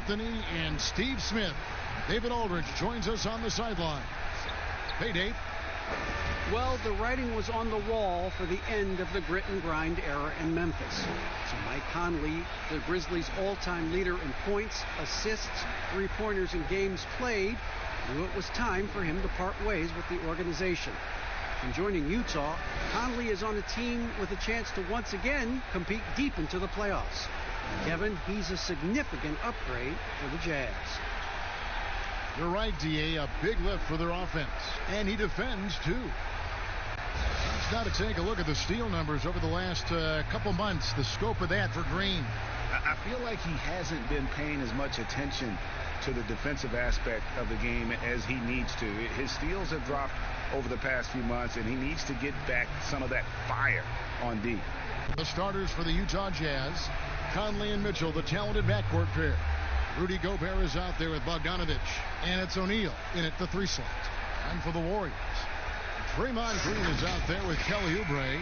Anthony and Steve Smith. David Aldridge joins us on the sidelines. Hey, Dave. Well, the writing was on the wall for the end of the grit and grind era in Memphis. So Mike Conley, the Grizzlies' all-time leader in points, assists, three-pointers, and games played, knew it was time for him to part ways with the organization. And joining Utah, Conley is on a team with a chance to once again compete deep into the playoffs. Kevin, he's a significant upgrade for the Jazz. You're right, D.A. A big lift for their offense. And he defends, too. Let's now to take a look at the steal numbers over the last couple months. The scope of that for Green. I feel like he hasn't been paying as much attention to the defensive aspect of the game as he needs to. His steals have dropped over the past few months, and he needs to get back some of that fire on D. The starters for the Utah Jazz, Conley and Mitchell, the talented backcourt pair. Rudy Gobert is out there with Bogdanovic, and it's O'Neal in at the 3 slot. And for the Warriors, Draymond Green is out there with Kelly Oubre.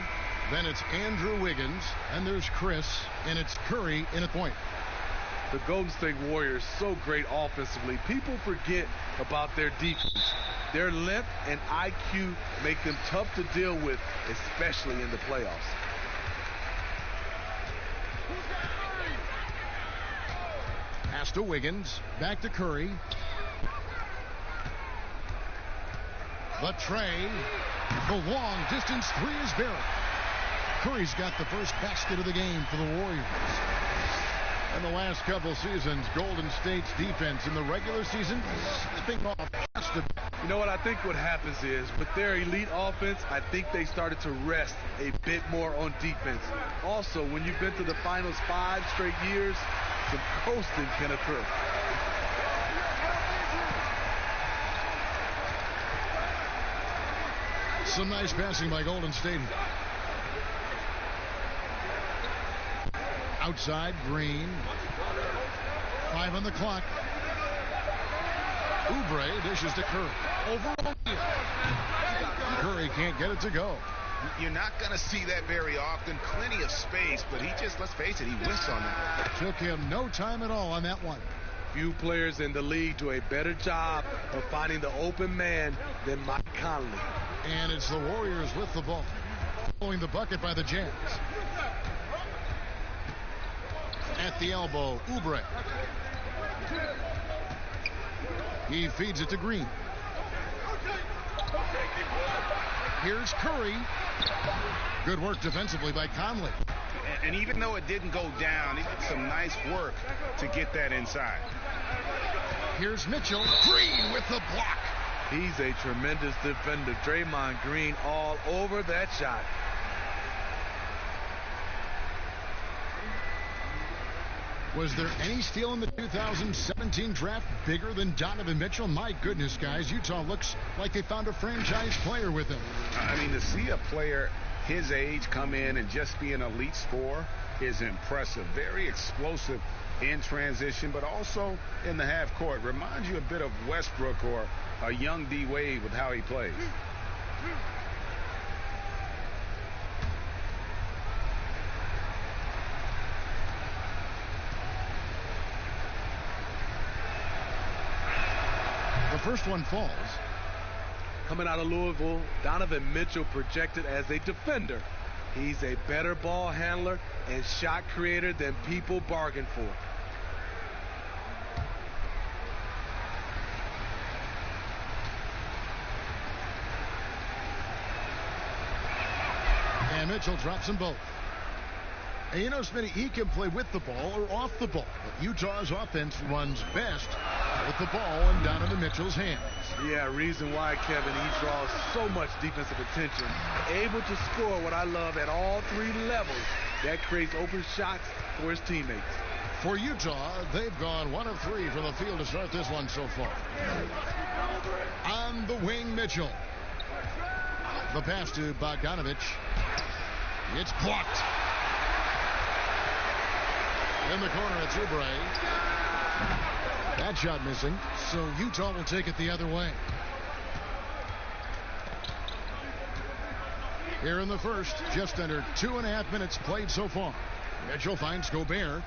Then it's Andrew Wiggins, and there's Chris, and it's Curry in at point. The Golden State Warriors so great offensively. People forget about their defense. Their length and IQ make them tough to deal with, especially in the playoffs. Pass to Wiggins, back to Curry. The tray, the long distance 3 is buried. Curry's got the first basket of the game for the Warriors. In the last couple seasons, Golden State's defense in the regular season slipping off just a bit. You know what I think what happens is with their elite offense, I think they started to rest a bit more on defense. Also, when you've been to the finals 5 straight years, some coasting can occur. Some nice passing by Golden State. Outside, Green. 5 on the clock. Oubre dishes to Curry. Over O'Neal. Curry can't get it to go. You're not going to see that very often. Plenty of space, but he just, let's face it, he whiffs on that. Took him no time at all on that one. Few players in the league do a better job of finding the open man than Mike Conley. And it's the Warriors with the ball. Following the bucket by the Jazz. At the elbow, Oubre. He feeds it to Green. Here's Curry. Good work defensively by Conley. And even though it didn't go down, he did some nice work to get that inside. Here's Mitchell. Green with the block. He's a tremendous defender. Draymond Green all over that shot. Was there any steal in the 2017 draft bigger than Donovan Mitchell? My goodness, guys, Utah looks like they found a franchise player with him. I mean, to see a player his age come in and just be an elite scorer is impressive. Very explosive in transition, but also in the half court. Reminds you a bit of Westbrook or a young D Wade with how he plays. The first one falls. Coming out of Louisville, Donovan Mitchell projected as a defender. He's a better ball handler and shot creator than people bargain for. And Mitchell drops them both. And you know, Smitty, he can play with the ball or off the ball. But Utah's offense runs best with the ball in Donovan Mitchell's hands. Yeah, reason why, Kevin, he draws so much defensive attention. Able to score what I love at all 3 levels. That creates open shots for his teammates. For Utah, they've gone 1 of 3 from the field to start this one so far. On the wing, Mitchell. The pass to Bogdanovic. It's blocked. In the corner, it's Oubre. That shot missing, so Utah will take it the other way. Here in the first, just under 2.5 minutes played so far. Mitchell finds Gobert.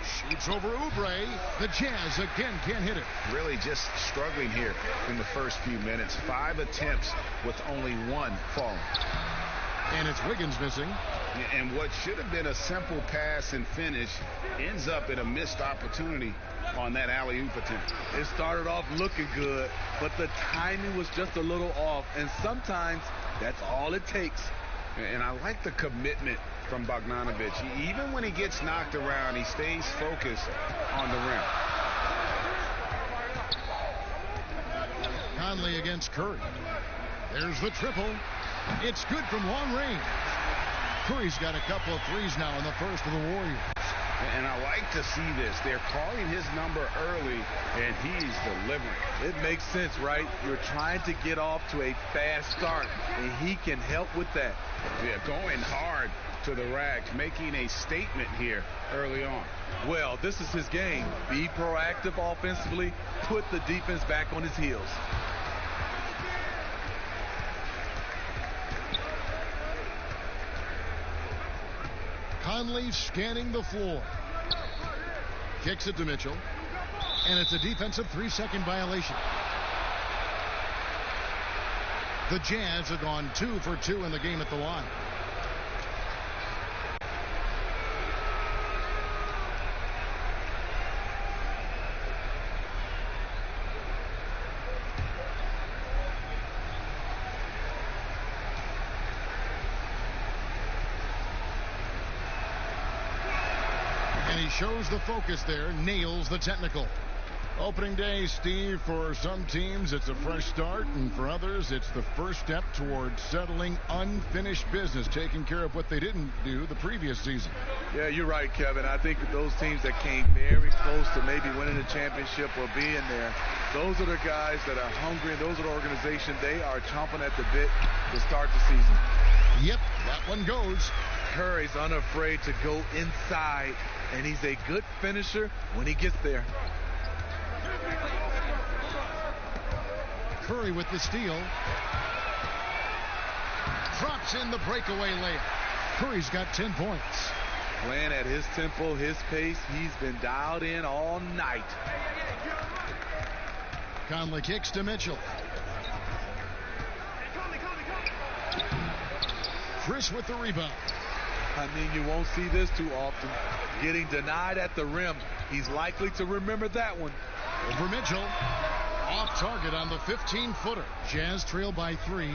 Shoots over Oubre. The Jazz again can't hit it. Really just struggling here in the first few minutes. 5 attempts with only 1 falling. And it's Wiggins missing. And what should have been a simple pass and finish ends up in a missed opportunity on that alley-oop attempt. It started off looking good, but the timing was just a little off, and sometimes that's all it takes. And I like the commitment from Bogdanovic. Even when he gets knocked around, he stays focused on the rim. Conley against Curry. There's the triple. It's good from long range. Curry's got a couple of threes now in the first of the Warriors. And I like to see this. They're calling his number early, and he's delivering. It makes sense, right? You're trying to get off to a fast start, and he can help with that. Yeah, going hard to the rack, making a statement here early on. Well, this is his game. Be proactive offensively, put the defense back on his heels. Conley scanning the floor. Kicks it to Mitchell. And it's a defensive 3-second violation. The Jazz have gone 2 for 2 in the game at the line. Shows the focus there, nails the technical. Opening day, Steve, for some teams it's a fresh start, and for others it's the first step towards settling unfinished business, taking care of what they didn't do the previous season. Yeah, you're right, Kevin. I think those teams that came very close to maybe winning a championship or being there, those are the guys that are hungry, and those are the organization. They are chomping at the bit to start the season. Yep, that one goes. Curry's unafraid to go inside, and he's a good finisher when he gets there. Curry with the steal. Drops in the breakaway layup. Curry's got 10 points. Playing at his tempo, his pace. He's been dialed in all night. Conley kicks to Mitchell. Chris with the rebound. I mean, you won't see this too often. Getting denied at the rim. He's likely to remember that one. Over Mitchell. Off target on the 15-footer. Jazz trail by 3.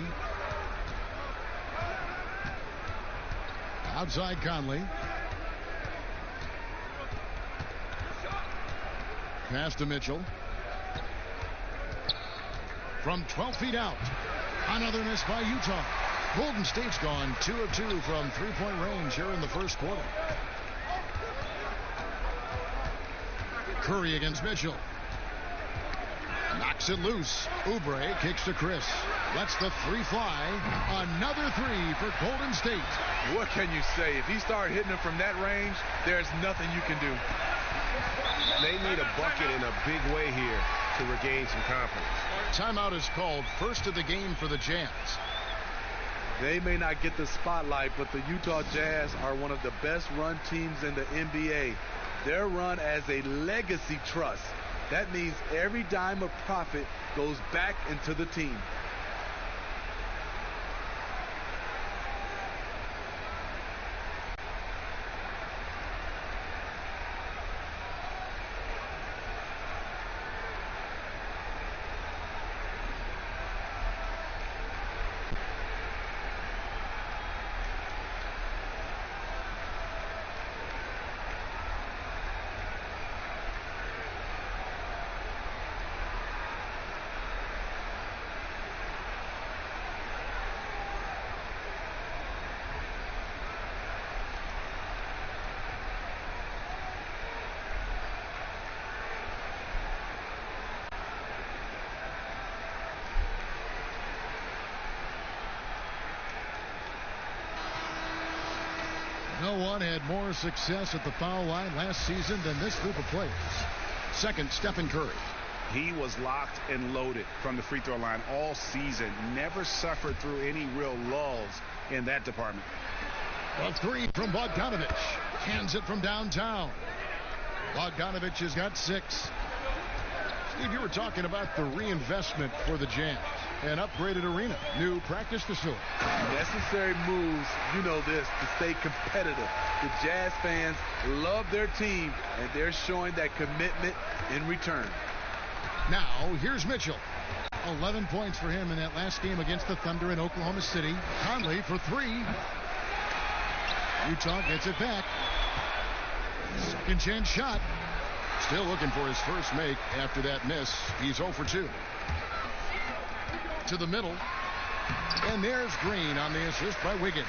Outside Conley. Pass to Mitchell. From 12 feet out. Another miss by Utah. Golden State's gone 2 of 2 from three-point range here in the first quarter. Curry against Mitchell. Knocks it loose. Oubre kicks to Chris. Lets the 3 fly. Another 3 for Golden State. What can you say? If he started hitting them from that range, there's nothing you can do. They need a bucket in a big way here to regain some confidence. Timeout is called. First of the game for the Jazz. They may not get the spotlight, but the Utah Jazz are one of the best run teams in the NBA. They're run as a legacy trust. That means every dime of profit goes back into the team. No one had more success at the foul line last season than this group of players. Second, Stephen Curry. He was locked and loaded from the free throw line all season. Never suffered through any real lulls in that department. A 3 from Bogdanovic. Hands it from downtown. Bogdanovich has got 6. Steve, you were talking about the reinvestment for the Jazz. An upgraded arena, new practice facility. Necessary moves, you know this, to stay competitive. The Jazz fans love their team, and they're showing that commitment in return. Now, here's Mitchell. 11 points for him in that last game against the Thunder in Oklahoma City. Conley for 3. Utah gets it back. Second chance shot. Still looking for his first make after that miss. He's 0 for 2. To the middle. And there's Green on the assist by Wiggins.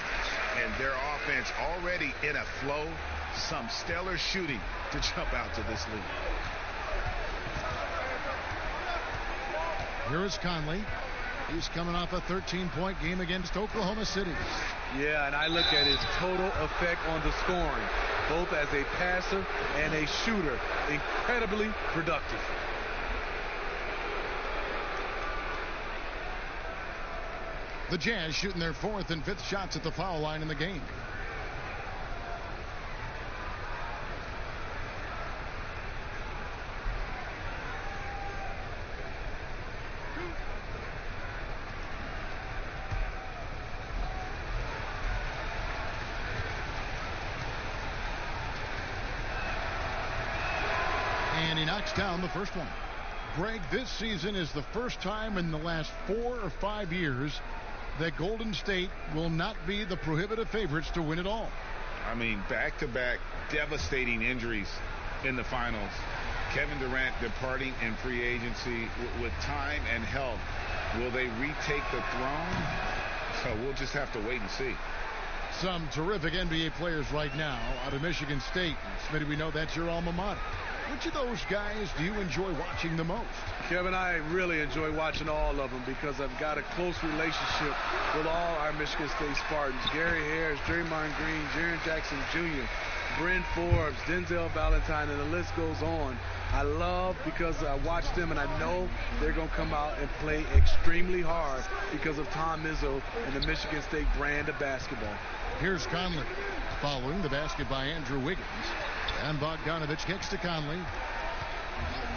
And their offense already in a flow. Some stellar shooting to jump out to this lead. Here's Conley. He's coming off a 13-point game against Oklahoma City. Yeah, and I look at his total effect on the scoring, both as a passer and a shooter. Incredibly productive. The Jazz shooting their 4th and 5th shots at the foul line in the game. And he knocks down the first one. Greg, this season is the first time in the last 4 or 5 years that Golden State will not be the prohibitive favorites to win it all. I mean, back-to-back devastating injuries in the finals. Kevin Durant departing in free agency with time and health. Will they retake the throne? So we'll just have to wait and see. Some terrific NBA players right now out of Michigan State. Smitty, we know that's your alma mater. Which of those guys do you enjoy watching the most? Kevin, I really enjoy watching all of them because I've got a close relationship with all our Michigan State Spartans. Gary Harris, Draymond Green, Jaren Jackson Jr., Bryn Forbes, Denzel Valentine, and the list goes on. I love because I watch them and I know they're going to come out and play extremely hard because of Tom Izzo and the Michigan State brand of basketball. Here's Conley following the basket by Andrew Wiggins. And Bogdanovich kicks to Conley.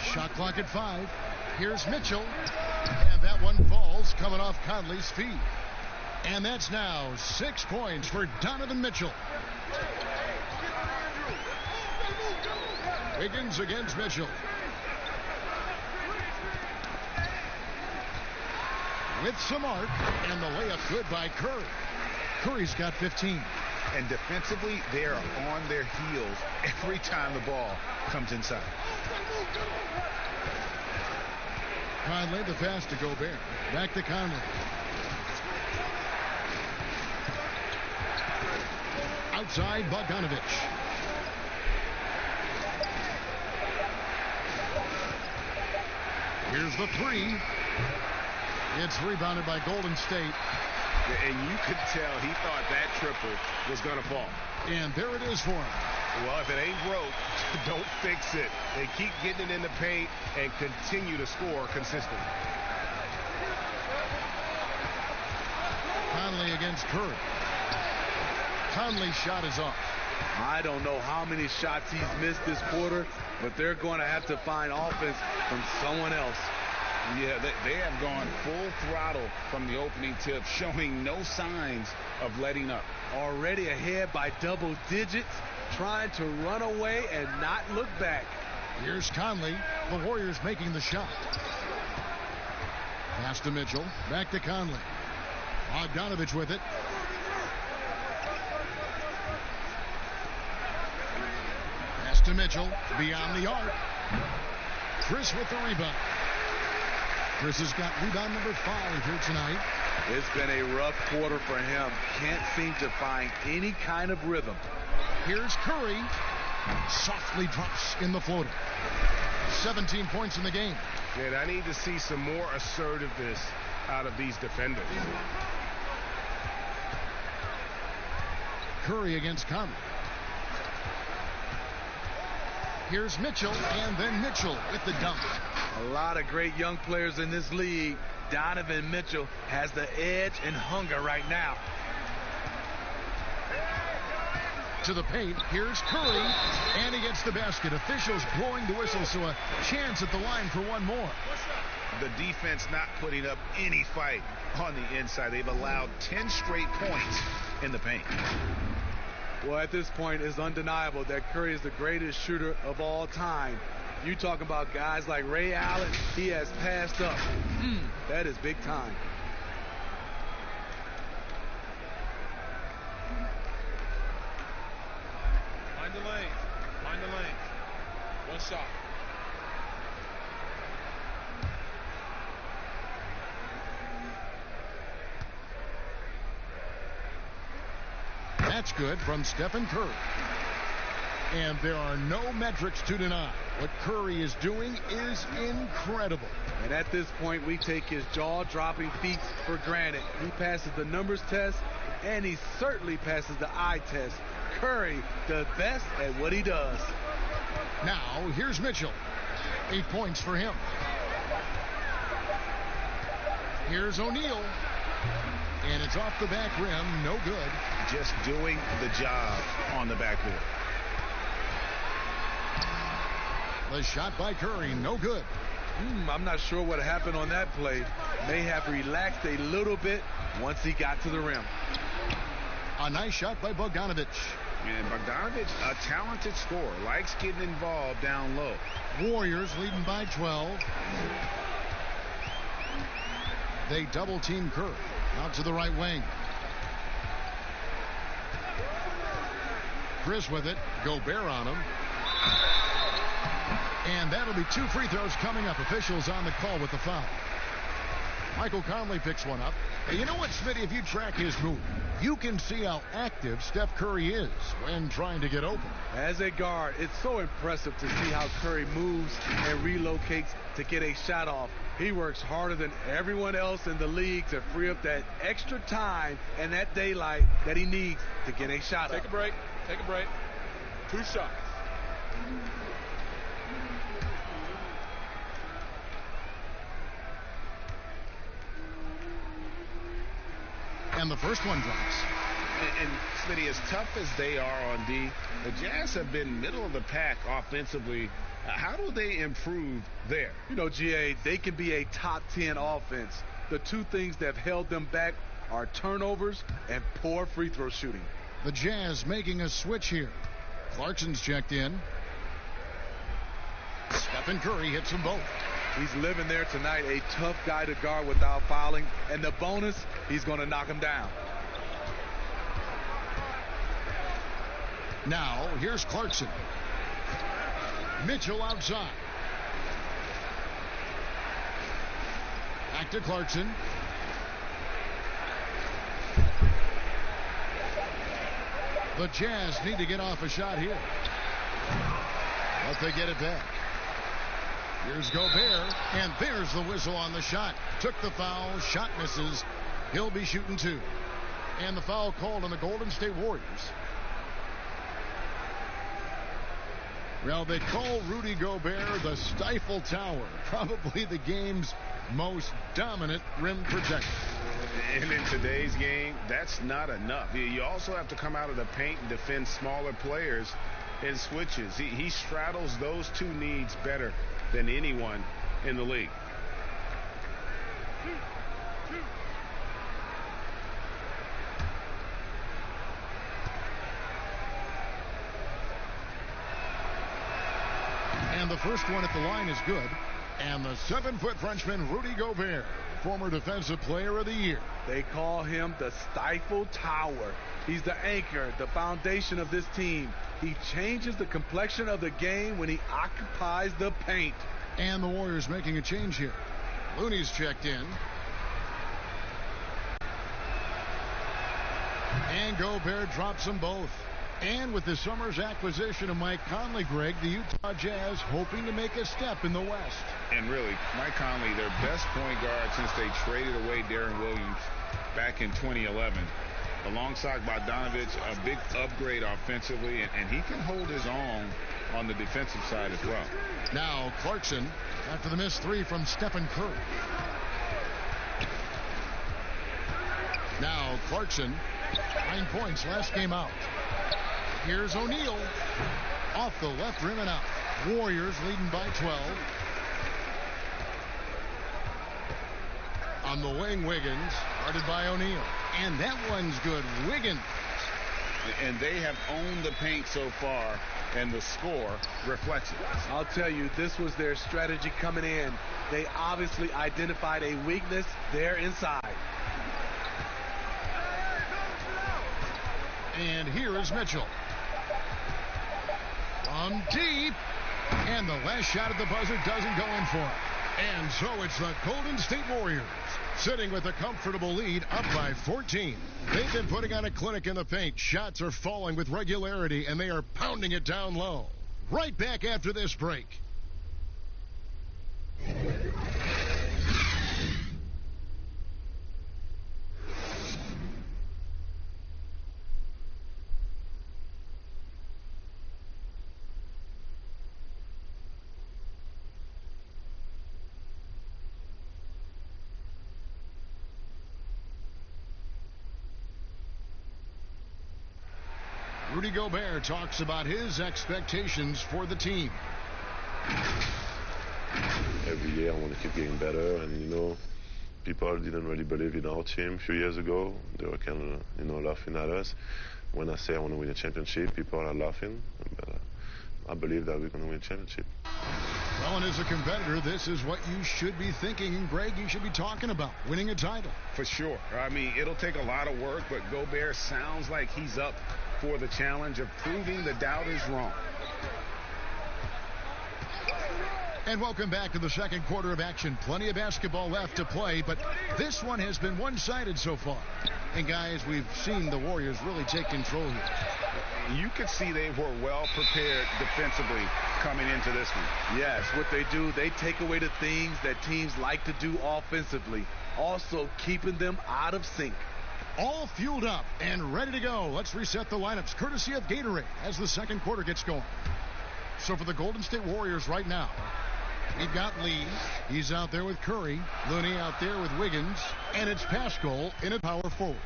Shot clock at 5. Here's Mitchell. And that one falls coming off Conley's feet. And that's now 6 points for Donovan Mitchell. Wiggins against Mitchell. With some arc. And the layup good by Curry. Curry's got 15. And defensively, they are on their heels every time the ball comes inside. Conley, the pass to Gobert. Back to Conley. Outside, Bogdanovich. Here's the 3. It's rebounded by Golden State. And you could tell he thought that triple was going to fall. And there it is for him. Well, if it ain't broke, don't fix it. They keep getting it in the paint and continue to score consistently. Conley against Curry. Conley's shot is off. I don't know how many shots he's missed this quarter, but they're going to have to find offense from someone else. Yeah, they have gone full throttle from the opening tip, showing no signs of letting up. Already ahead by double digits, trying to run away and not look back. Here's Conley. The Warriors making the shot. Pass to Mitchell. Back to Conley. Bogdanovich with it. Pass to Mitchell. Beyond the arc. Chris with the rebound. Chris has got rebound number 5 here tonight. It's been a rough quarter for him. Can't seem to find any kind of rhythm. Here's Curry. Softly drops in the floater. 17 points in the game. And I need to see some more assertiveness out of these defenders. Curry against Conley. Here's Mitchell, and then Mitchell with the dunk. A lot of great young players in this league. Donovan Mitchell has the edge and hunger right now. To the paint. Here's Curry. And he gets the basket. Officials blowing the whistle, so a chance at the line for one more. The defense not putting up any fight on the inside. They've allowed 10 straight points in the paint. Well, at this point, it's undeniable that Curry is the greatest shooter of all time. You talk about guys like Ray Allen, he has passed up. That is big time. Find the lane. Find the lane. One shot. That's good from Stephen Curry. And there are no metrics to deny. What Curry is doing is incredible. And at this point, we take his jaw-dropping feats for granted. He passes the numbers test, and he certainly passes the eye test. Curry, the best at what he does. Now, here's Mitchell. 8 points for him. Here's O'Neal. And it's off the back rim. No good. Just doing the job on the backboard. The shot by Curry. No good. I'm not sure what happened on that play. May have relaxed a little bit once he got to the rim. A nice shot by Bogdanovic. And Bogdanovic, a talented scorer, likes getting involved down low. Warriors leading by 12. They double team Curry. Out to the right wing. Chris with it. Gobert on him. And that'll be 2 free throws coming up. Officials on the call with the foul. Michael Conley picks one up. Hey, you know what, Smitty? If you track his move, you can see how active Steph Curry is when trying to get open. As a guard, it's so impressive to see how Curry moves and relocates to get a shot off. He works harder than everyone else in the league to free up that extra time and that daylight that he needs to get a shot Take up. a break. Take a break. 2 shots. And the first one drops. And Smitty, as tough as they are on D, the Jazz have been middle of the pack offensively. How do they improve there? You know, GA, they can be a top 10 offense. The 2 things that have held them back are turnovers and poor free throw shooting. The Jazz making a switch here. Clarkson's checked in. Stephen Curry hits them both. He's living there tonight, a tough guy to guard without fouling. And the bonus, he's going to knock him down. Now, here's Clarkson. Mitchell outside. Back to Clarkson. The Jazz need to get off a shot here. But they get it back. Here's Gobert, and there's the whistle on the shot. Took the foul, shot misses. He'll be shooting 2. And the foul called on the Golden State Warriors. Well, they call Rudy Gobert the Stifle Tower, probably the game's most dominant rim protector. And in today's game, that's not enough. You also have to come out of the paint and defend smaller players in switches. He straddles those 2 needs better than anyone in the league. And the first one at the line is good. And the 7-foot Frenchman, Rudy Gobert, former Defensive Player of the Year. They call him the Stifle Tower. He's the anchor, the foundation of this team. He changes the complexion of the game when he occupies the paint. And the Warriors making a change here. Looney's checked in. And Gobert drops them both. And with the summer's acquisition of Mike Conley, Greg, the Utah Jazz hoping to make a step in the West. And really, Mike Conley, their best point guard since they traded away Darren Williams back in 2011. Alongside Bogdanovic, a big upgrade offensively, and he can hold his own on the defensive side as well. Now Clarkson after the missed 3 from Stephen Curry. Now Clarkson, 9 points last game out. Here's O'Neal. Off the left rim and out. Warriors leading by 12. On the wing, Wiggins. Guarded by O'Neal. And that one's good. Wiggins. And they have owned the paint so far, and the score reflects it. I'll tell you, this was their strategy coming in. They obviously identified a weakness there inside. And here is Mitchell. From deep. And the last shot at the buzzer doesn't go in for it. And so it's the Golden State Warriors sitting with a comfortable lead, up by 14. They've been putting on a clinic in the paint. Shots are falling with regularity, and they are pounding it down low. Right back after this break. Rudy Gobert talks about his expectations for the team. Every year I want to keep getting better, and people didn't really believe in our team a few years ago. They were kind of, laughing at us. When I say I want to win a championship, people are laughing, but I believe that we're going to win a championship. Well, and as a competitor, this is what you should be thinking, and Greg, you should be talking about, winning a title. For sure. I mean, it'll take a lot of work, but Gobert sounds like he's up for the challenge of proving the doubters wrong. And welcome back to the second quarter of action. Plenty of basketball left to play, but this one has been one-sided so far. And guys, we've seen the Warriors really take control here. You could see they were well prepared defensively coming into this one. Yes, what they do, they take away the things that teams like to do offensively, also keeping them out of sync. All fueled up and ready to go. Let's reset the lineups, courtesy of Gatorade, as the second quarter gets going. So for the Golden State Warriors right now, we've got Lee. He's out there with Curry. Looney out there with Wiggins. And it's Pascal in a power forward.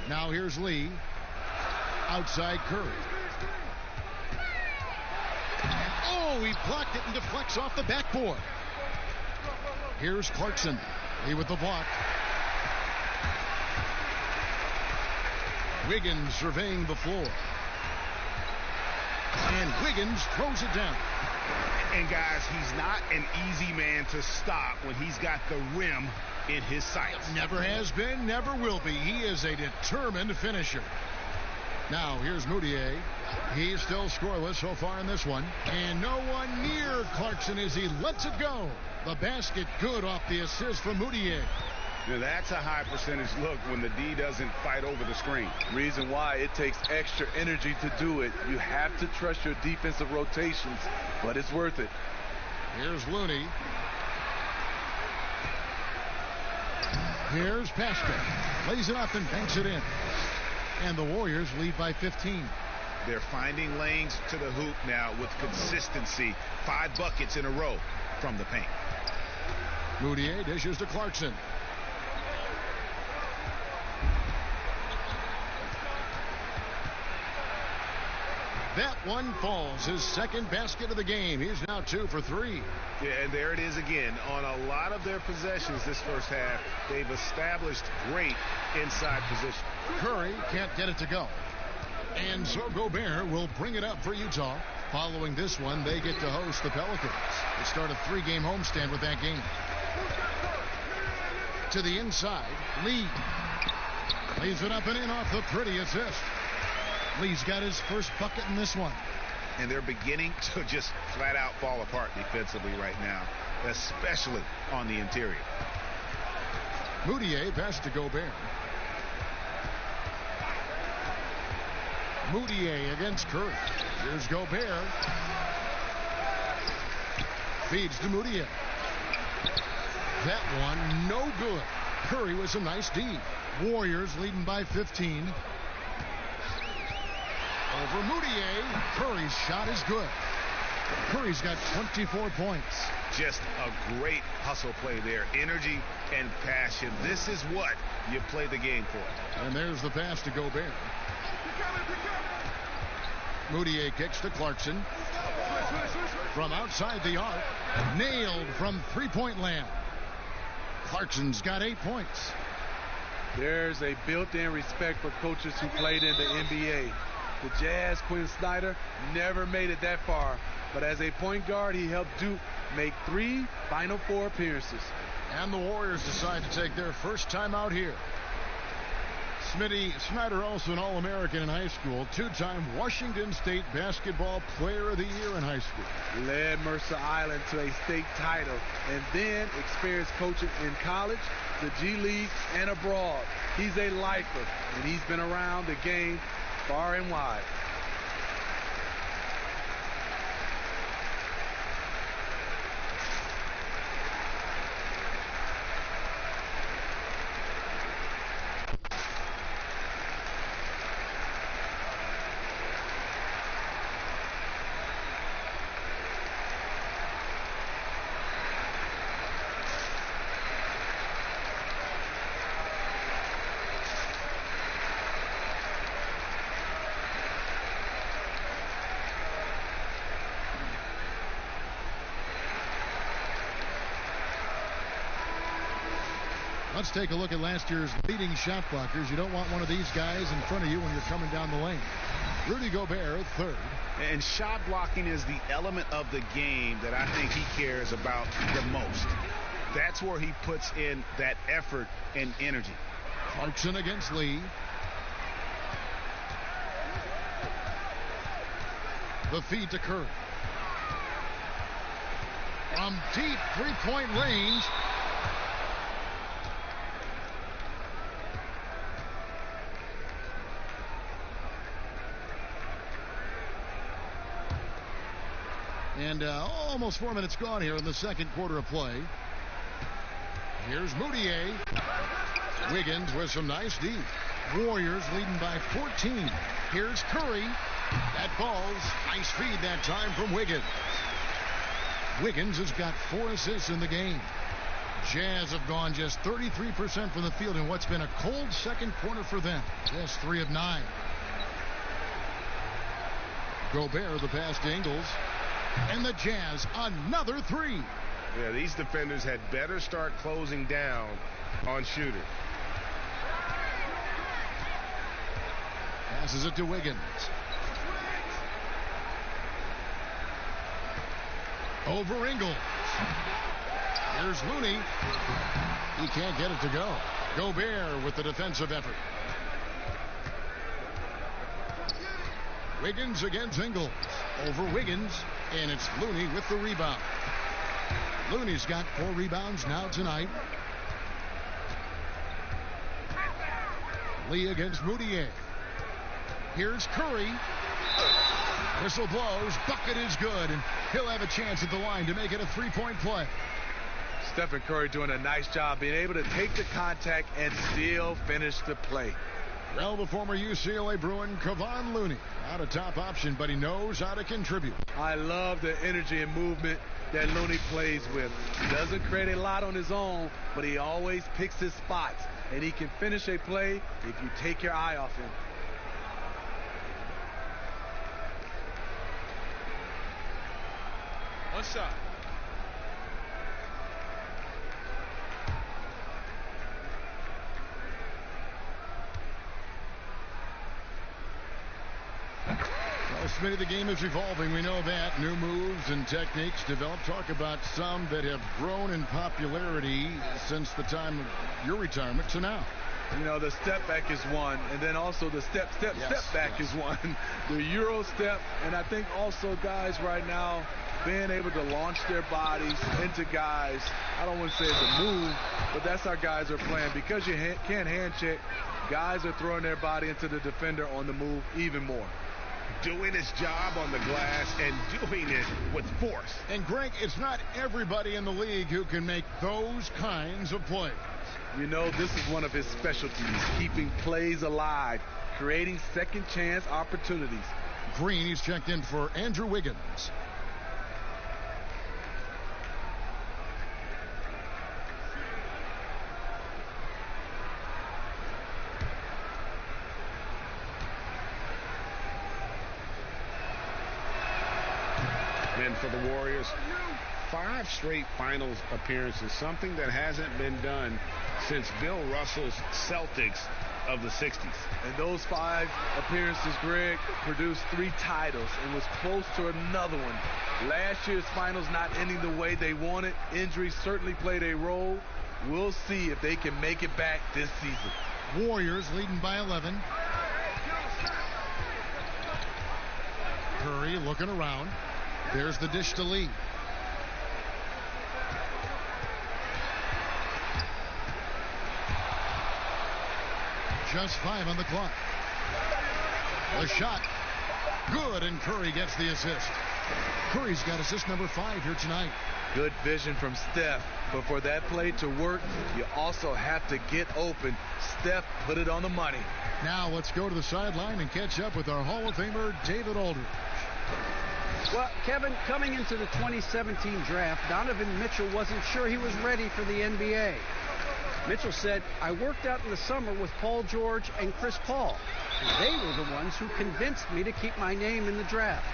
Now here's Lee. Outside Curry. Oh, he blocked it and deflects off the backboard. Here's Clarkson. Lee with the block. Wiggins surveying the floor. And Wiggins throws it down. And guys, he's not an easy man to stop when he's got the rim in his sights. Never has been, never will be. He is a determined finisher. Now here's Moutier. He's still scoreless so far in this one. And no one near Clarkson as he lets it go. The basket good off the assist from Moutier. Now that's a high percentage look when the D doesn't fight over the screen. Reason why it takes extra energy to do it. You have to trust your defensive rotations, but it's worth it. Here's Looney. Here's Pascal. Lays it up and banks it in. And the Warriors lead by 15. They're finding lanes to the hoop now with consistency. 5 buckets in a row from the paint. Moutier dishes to Clarkson. That one falls. His second basket of the game. He's now 2 for 3. Yeah, and there it is again. On a lot of their possessions this first half, they've established great inside position. Curry can't get it to go. And so Gobert will bring it up for Utah. Following this one, they get to host the Pelicans. They start a 3-game homestand with that game. To the inside, Lee. Lays it up and in off the pretty assist. Lee's got his first bucket in this one. And they're beginning to just flat out fall apart defensively right now, especially on the interior. Moutier passes to Gobert. Moutier against Curry. Here's Gobert. Feeds to Moutier. That one no good. Curry was a nice D. Warriors leading by 15. Over Moutier. Curry's shot is good. Curry's got 24 points. Just a great hustle play there. Energy and passion. This is what you play the game for. And there's the pass to Gobert. Moutier kicks to Clarkson. From outside the arc. Nailed from three-point land. Clarkson's got 8 points. There's a built-in respect for coaches who played in the NBA. The Jazz, Quinn Snyder, never made it that far. But as a point guard, he helped Duke make 3 Final Four appearances. And the Warriors decide to take their first time out here. Smitty Snyder, also an All-American in high school, 2-time Washington State Basketball Player of the Year in high school. Led Mercer Island to a state title and then experienced coaching in college, the G League, and abroad. He's a lifer, and he's been around the game far and wide. Let's take a look at last year's leading shot blockers. You don't want one of these guys in front of you when you're coming down the lane. Rudy Gobert, third. And shot blocking is the element of the game that I think he cares about the most. That's where he puts in that effort and energy. Clarkson against Lee. The feed to Curry. From deep three-point range. And almost 4 minutes gone here in the second quarter of play. Here's Moutier. Wiggins with some nice D. Warriors leading by 14. Here's Curry. That falls. Nice feed that time from Wiggins. Wiggins has got 4 assists in the game. Jazz have gone just 33% from the field in what's been a cold second quarter for them. Just 3 of 9. Gobert the pass to Ingles. And the Jazz, another 3. Yeah, these defenders had better start closing down on Shooter. Passes it to Wiggins. Over Ingles. Here's Looney. He can't get it to go. Gobert with the defensive effort. Wiggins against Ingles. Over Wiggins. And it's Looney with the rebound. Looney's got 4 rebounds now tonight. Lee against Moutier. Here's Curry. Whistle blows. Bucket is good. And he'll have a chance at the line to make it a 3-point play. Stephen Curry doing a nice job being able to take the contact and still finish the play. Well, the former UCLA Bruin, Kevon Looney, not a top option, but he knows how to contribute. I love the energy and movement that Looney plays with. Doesn't create a lot on his own, but he always picks his spots, and he can finish a play if you take your eye off him. One shot. Well, Smitty, the game is evolving. We know that. New moves and techniques developed. Talk about some that have grown in popularity since the time of your retirement to now. You know, the step back is one, and then also the step back is one. The Euro step, and I think also guys right now being able to launch their bodies into guys. I don't want to say it's a move, but that's how guys are playing. Because you can't hand check, guys are throwing their body into the defender on the move even more. Doing his job on the glass and doing it with force. And Greg, it's not everybody in the league who can make those kinds of plays. You know, this is one of his specialties, keeping plays alive, creating second chance opportunities. Green, he's checked in for Andrew Wiggins. And for the Warriors, 5 straight finals appearances, something that hasn't been done since Bill Russell's Celtics of the 60s. And those 5 appearances, Greg, produced 3 titles and was close to another one. Last year's finals not ending the way they wanted. Injuries certainly played a role. We'll see if they can make it back this season. Warriors leading by 11. Curry looking around. There's the dish to Lee. Just 5 on the clock. The shot. Good, and Curry gets the assist. Curry's got assist number 5 here tonight. Good vision from Steph, but for that play to work, you also have to get open. Steph put it on the money. Now let's go to the sideline and catch up with our Hall of Famer, David Aldridge. Well, Kevin, coming into the 2017 draft, Donovan Mitchell wasn't sure he was ready for the NBA. Mitchell said, I worked out in the summer with Paul George and Chris Paul. They were the ones who convinced me to keep my name in the draft.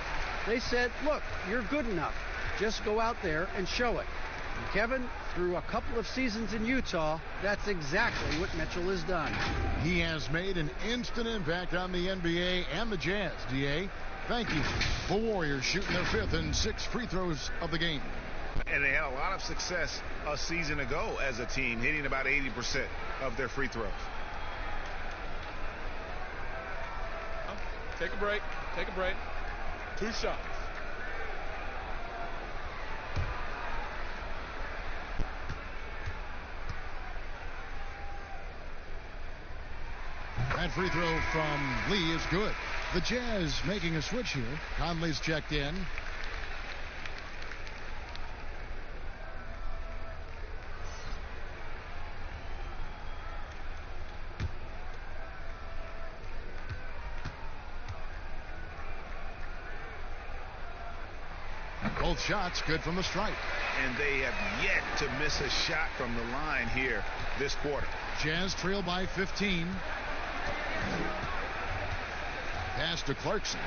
They said, look, you're good enough. Just go out there and show it. And Kevin, through a couple of seasons in Utah, that's exactly what Mitchell has done. He has made an instant impact on the NBA and the Jazz, D.A. Thank you. The Warriors shooting their 5th and 6th free throws of the game. And they had a lot of success a season ago as a team, hitting about 80% of their free throws. Take a break. Take a break. 2 shots. That free throw from Lee is good. The Jazz making a switch here. Conley's checked in. Both shots good from the stripe. And they have yet to miss a shot from the line here this quarter. Jazz trail by 15. Pass to Clarkson.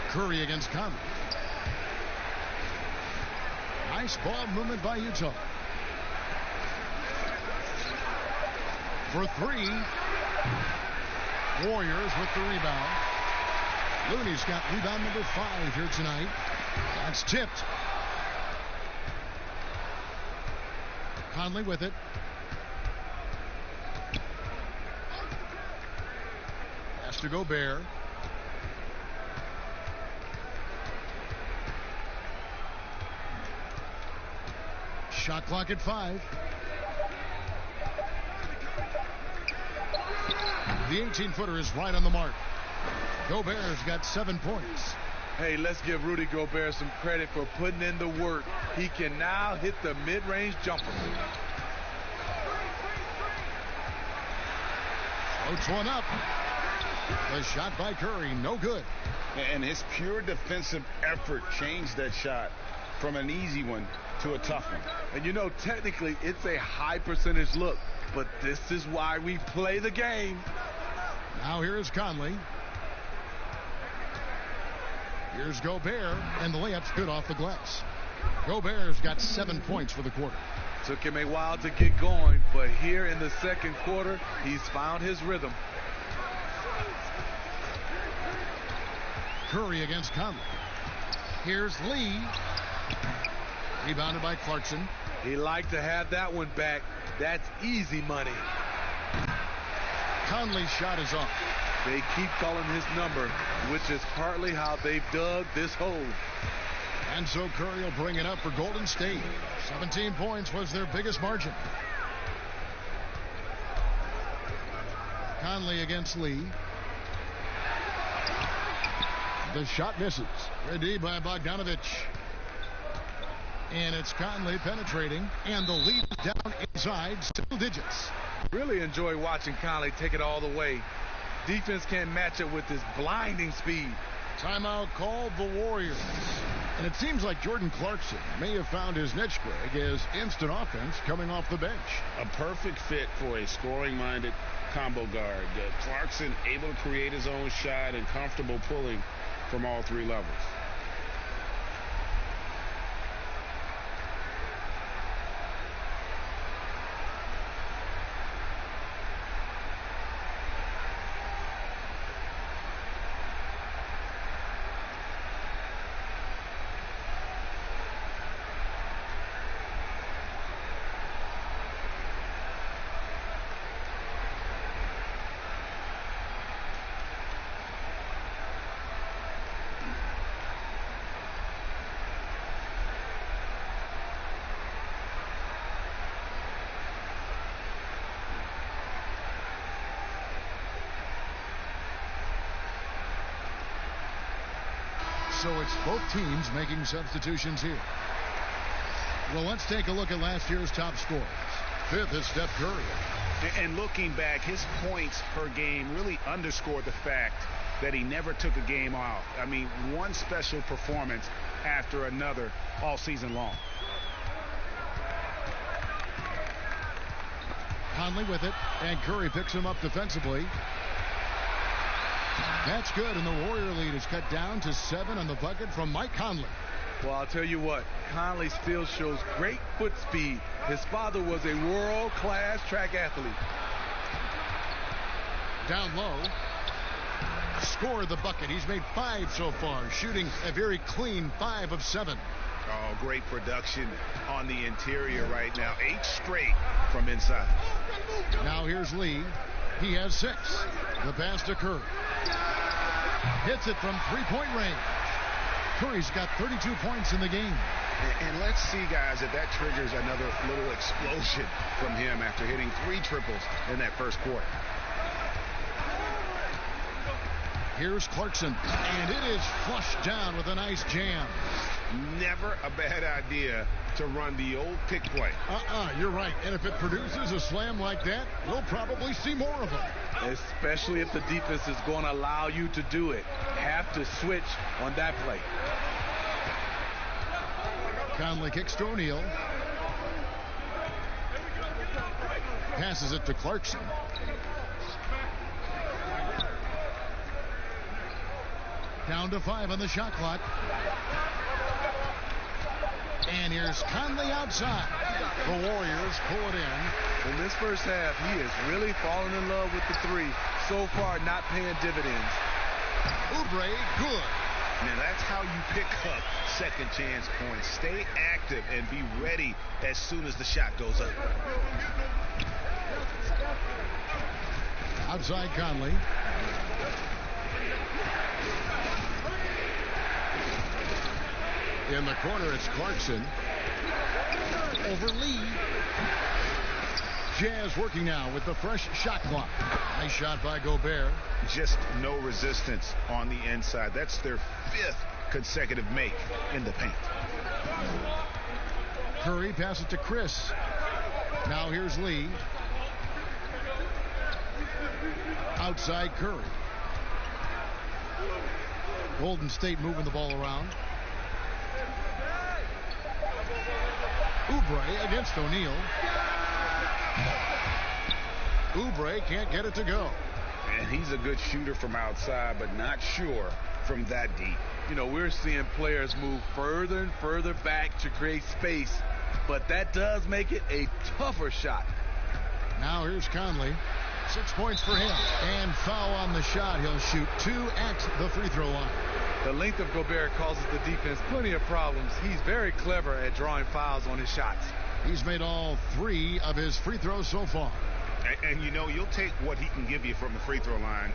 Curry against Conley. Nice ball movement by Utah. For 3. Warriors with the rebound. Looney's got rebound number 5 here tonight. That's tipped. Conley with it. Pass to Gobert. Shot clock at 5. The 18-footer is right on the mark. Gobert's got 7 points. Hey, let's give Rudy Gobert some credit for putting in the work. He can now hit the mid-range jumper. Floats one up. The shot by Curry, no good. And his pure defensive effort changed that shot from an easy one to a tough one. And you know, technically, it's a high percentage look, but this is why we play the game. Now here is Conley. Here's Gobert, and the layup's good off the glass. Gobert's got 7 points for the quarter. Took him a while to get going, but here in the second quarter, he's found his rhythm. Curry against Conley. Here's Lee. Rebounded by Clarkson. He liked to have that one back. That's easy money. Conley's shot is off. They keep calling his number, which is partly how they've dug this hole. And so Curry will bring it up for Golden State. 17 points was their biggest margin. Conley against Lee. The shot misses. Ready by Bogdanovich. And it's Conley penetrating, and the lead down inside single digits. Really enjoy watching Conley take it all the way. Defense can't match it with his blinding speed. Timeout called the Warriors. And it seems like Jordan Clarkson may have found his niche, Greg, as instant offense coming off the bench. A perfect fit for a scoring-minded combo guard. Clarkson able to create his own shot and comfortable pulling from all three levels. So it's both teams making substitutions here. Well, let's take a look at last year's top scorers. Fifth is Steph Curry. And looking back, his points per game really underscored the fact that he never took a game off. I mean, one special performance after another all season long. Conley with it, and Curry picks him up defensively. That's good, and the Warrior lead is cut down to 7 on the bucket from Mike Conley. Well, I'll tell you what, Conley still shows great foot speed. His father was a world-class track athlete. Down low. Scored the bucket. He's made 5 so far, shooting a very clean 5 of 7. Oh, great production on the interior right now. 8 straight from inside. Now here's Lee. He has 6. The pass to Curry. Hits it from three-point range. Curry's got 32 points in the game. And let's see, guys, if that triggers another little explosion from him after hitting 3 triples in that first quarter. Here's Clarkson, and it is flushed down with a nice jam. Never a bad idea to run the old pick play. You're right. And if it produces a slam like that, we'll probably see more of them. Especially if the defense is going to allow you to do it. Have to switch on that play. Conley kicks to O'Neal. Passes it to Clarkson. Down to 5 on the shot clock. And here's Conley outside. The Warriors pull it in. In this first half, he is really falling in love with the 3. So far, not paying dividends. Oubre, good. Now, that's how you pick up second chance points. Stay active and be ready as soon as the shot goes up. Outside Conley. In the corner, it's Clarkson. Over Lee. Jazz working now with the fresh shot clock. Nice shot by Gobert. Just no resistance on the inside. That's their 5th consecutive make in the paint. Curry passes it to Chris. Now here's Lee. Outside Curry. Golden State moving the ball around. Oubre against O'Neal. Oubre can't get it to go. And he's a good shooter from outside, but not sure from that deep. You know, we're seeing players move further and further back to create space, but that does make it a tougher shot. Now here's Conley. 6 points for him. And foul on the shot. He'll shoot 2 at the free throw line. The length of Gobert causes the defense plenty of problems. He's very clever at drawing fouls on his shots. He's made all 3 of his free throws so far. And you know, you'll take what he can give you from the free throw line.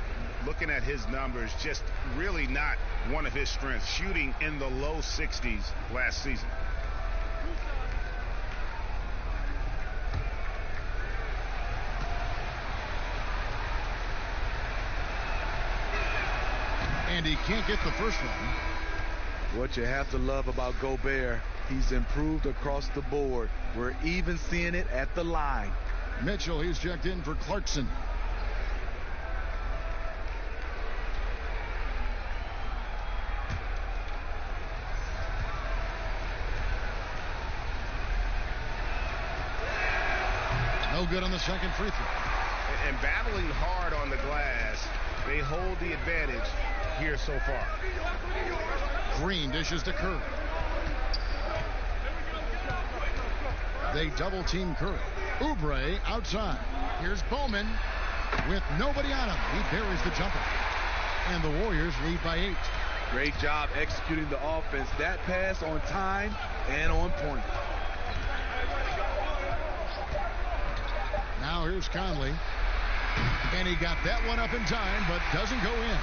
Looking at his numbers, just really not one of his strengths. Shooting in the low 60s last season. And he can't get the first one. What you have to love about Gobert, he's improved across the board. We're even seeing it at the line. Mitchell, he's checked in for Clarkson. No good on the second free throw. And battling hard on the glass, they hold the advantage here so far. Green dishes to Curry. They double team Curry. Oubre outside. Here's Bowman with nobody on him. He buries the jumper. And the Warriors lead by 8. Great job executing the offense. That pass on time and on point. Now here's Conley. And he got that one up in time, but doesn't go in.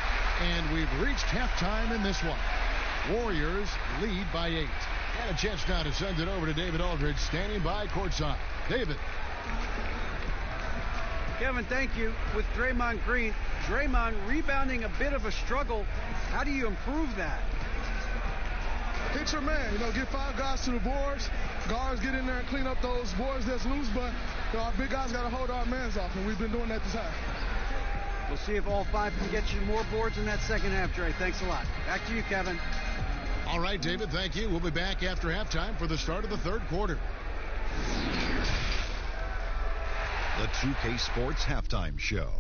And we've reached halftime in this one. Warriors lead by 8. And a chance now to send it over to David Aldridge, standing by courtside. David. Kevin, thank you. With Draymond Green, Draymond rebounding a bit of a struggle. How do you improve that? Hit your man. Get 5 guys to the boards. Guards get in there and clean up those boards that's loose, but our big guys got to hold our mans off, and we've been doing that this half. We'll see if all 5 can get you more boards in that second half, Dre. Thanks a lot. Back to you, Kevin. All right, David, thank you. We'll be back after halftime for the start of the third quarter. The 2K Sports Halftime Show.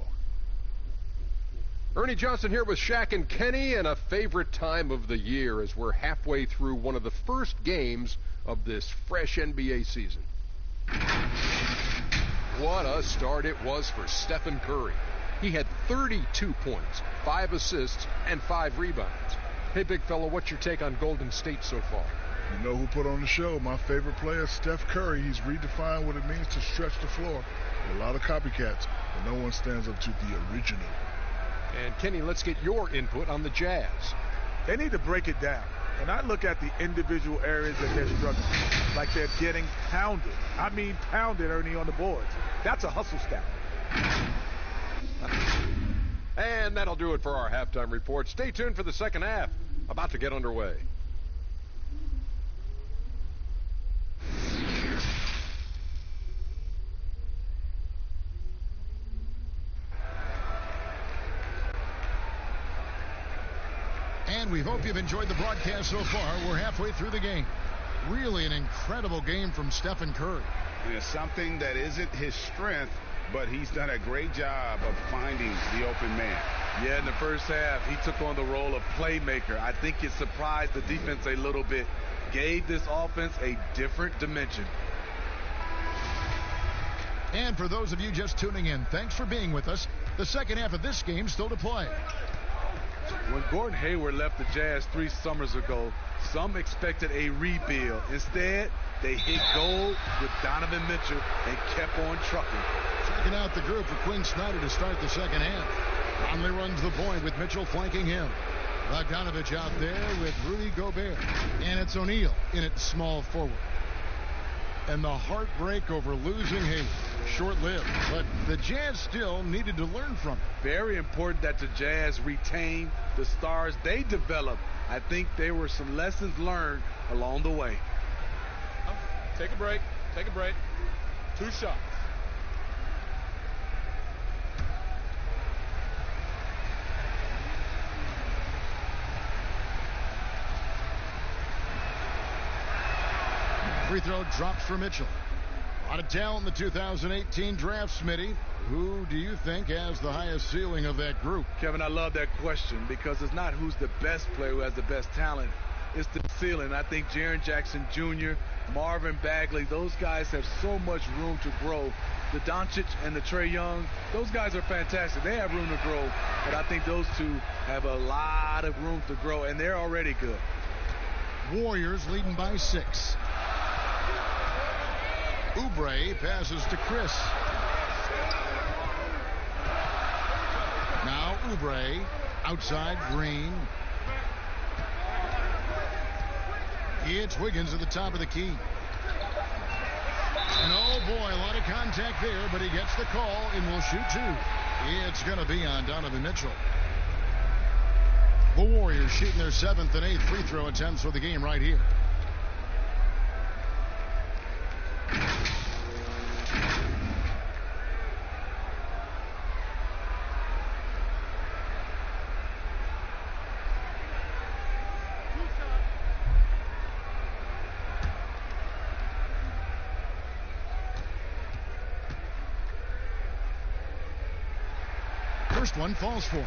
Ernie Johnson here with Shaq and Kenny, and a favorite time of the year as we're halfway through one of the first games of this fresh NBA season. What a start it was for Stephen Curry. He had 32 points, 5 assists, and 5 rebounds. Hey, big fella, what's your take on Golden State so far? You know who put on the show? My favorite player, Steph Curry. He's redefined what it means to stretch the floor. A lot of copycats, but no one stands up to the original. And Kenny, let's get your input on the Jazz. They need to break it down. And I look at the individual areas that they're struggling. Like they're getting pounded. I mean pounded, Ernie, on the boards. That's a hustle stat. And that'll do it for our halftime report. Stay tuned for the second half. About to get underway. And we hope you've enjoyed the broadcast so far. We're halfway through the game. Really an incredible game from Stephen Curry. It's something that isn't his strength, but he's done a great job of finding the open man. Yeah, in the first half, he took on the role of playmaker. I think it surprised the defense a little bit. Gave this offense a different dimension. And for those of you just tuning in, thanks for being with us. The second half of this game still to play. When Gordon Hayward left the Jazz 3 summers ago, some expected a rebuild. Instead, they hit gold with Donovan Mitchell and kept on trucking. Checking out the group for Quinn Snyder to start the second half. Conley runs the point with Mitchell flanking him. Bogdanovich out there with Rudy Gobert. And it's O'Neal in at small forward. And the heartbreak over losing Hayward. Short-lived, but the Jazz still needed to learn from it. Very important that the Jazz retain the stars they developed. I think there were some lessons learned along the way. Take a break. Take a break. 2 shots. Free throw drops for Mitchell. A lot of talent in the 2018 draft, Smitty. Who do you think has the highest ceiling of that group? Kevin, I love that question because it's not who's the best player who has the best talent. It's the ceiling. I think Jaren Jackson Jr., Marvin Bagley, those guys have so much room to grow. The Doncic and the Trae Young, those guys are fantastic. They have room to grow, but I think those two have a lot of room to grow, and they're already good. Warriors leading by 6. Oubre passes to Chris. Now Oubre outside Green. It's Wiggins at the top of the key. And oh boy, a lot of contact there, but he gets the call and will shoot 2. It's going to be on Donovan Mitchell. The Warriors shooting their 7th and 8th free throw attempts for the game right here. First one falls for him.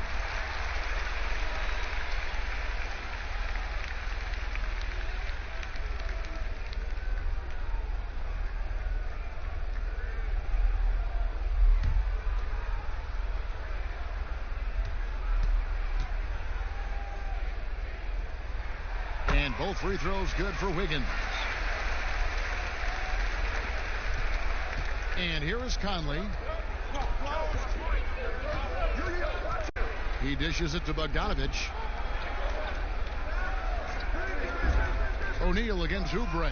Both free throws good for Wiggins. And here is Conley. He dishes it to Bogdanovich. O'Neal against Oubre.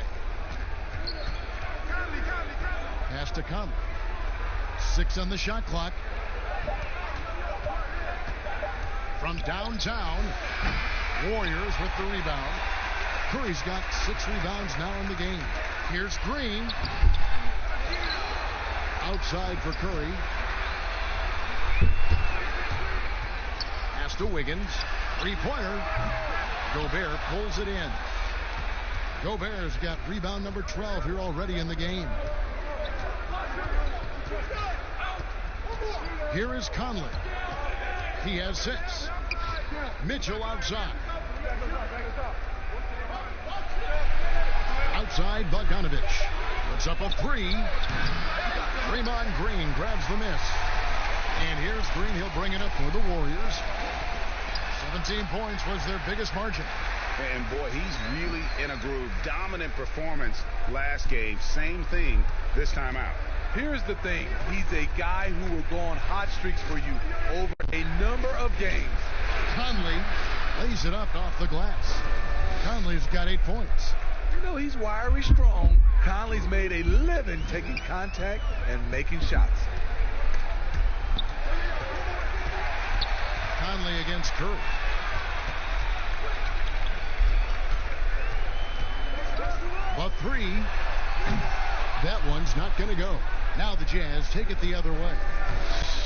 Pass to Conley. 6 on the shot clock. From downtown, Warriors with the rebound. Curry's got 6 rebounds now in the game. Here's Green. Outside for Curry. Pass to Wiggins. 3-pointer. Gobert pulls it in. Gobert's got rebound number 12 here already in the game. Here is Conley. He has 6. Mitchell outside. Outside, Bogdanovich. Puts up a 3. Draymond Green grabs the miss. And here's Green. He'll bring it up for the Warriors. 17 points was their biggest margin. And boy, he's really in a groove. Dominant performance last game. Same thing this time out. Here's the thing. He's a guy who will go on hot streaks for you over a number of games. Conley lays it up off the glass. Conley's got 8 points. You know, he's wiry strong. Conley's made a living taking contact and making shots. Conley against Curry. But 3. That one's not going to go. Now the Jazz take it the other way.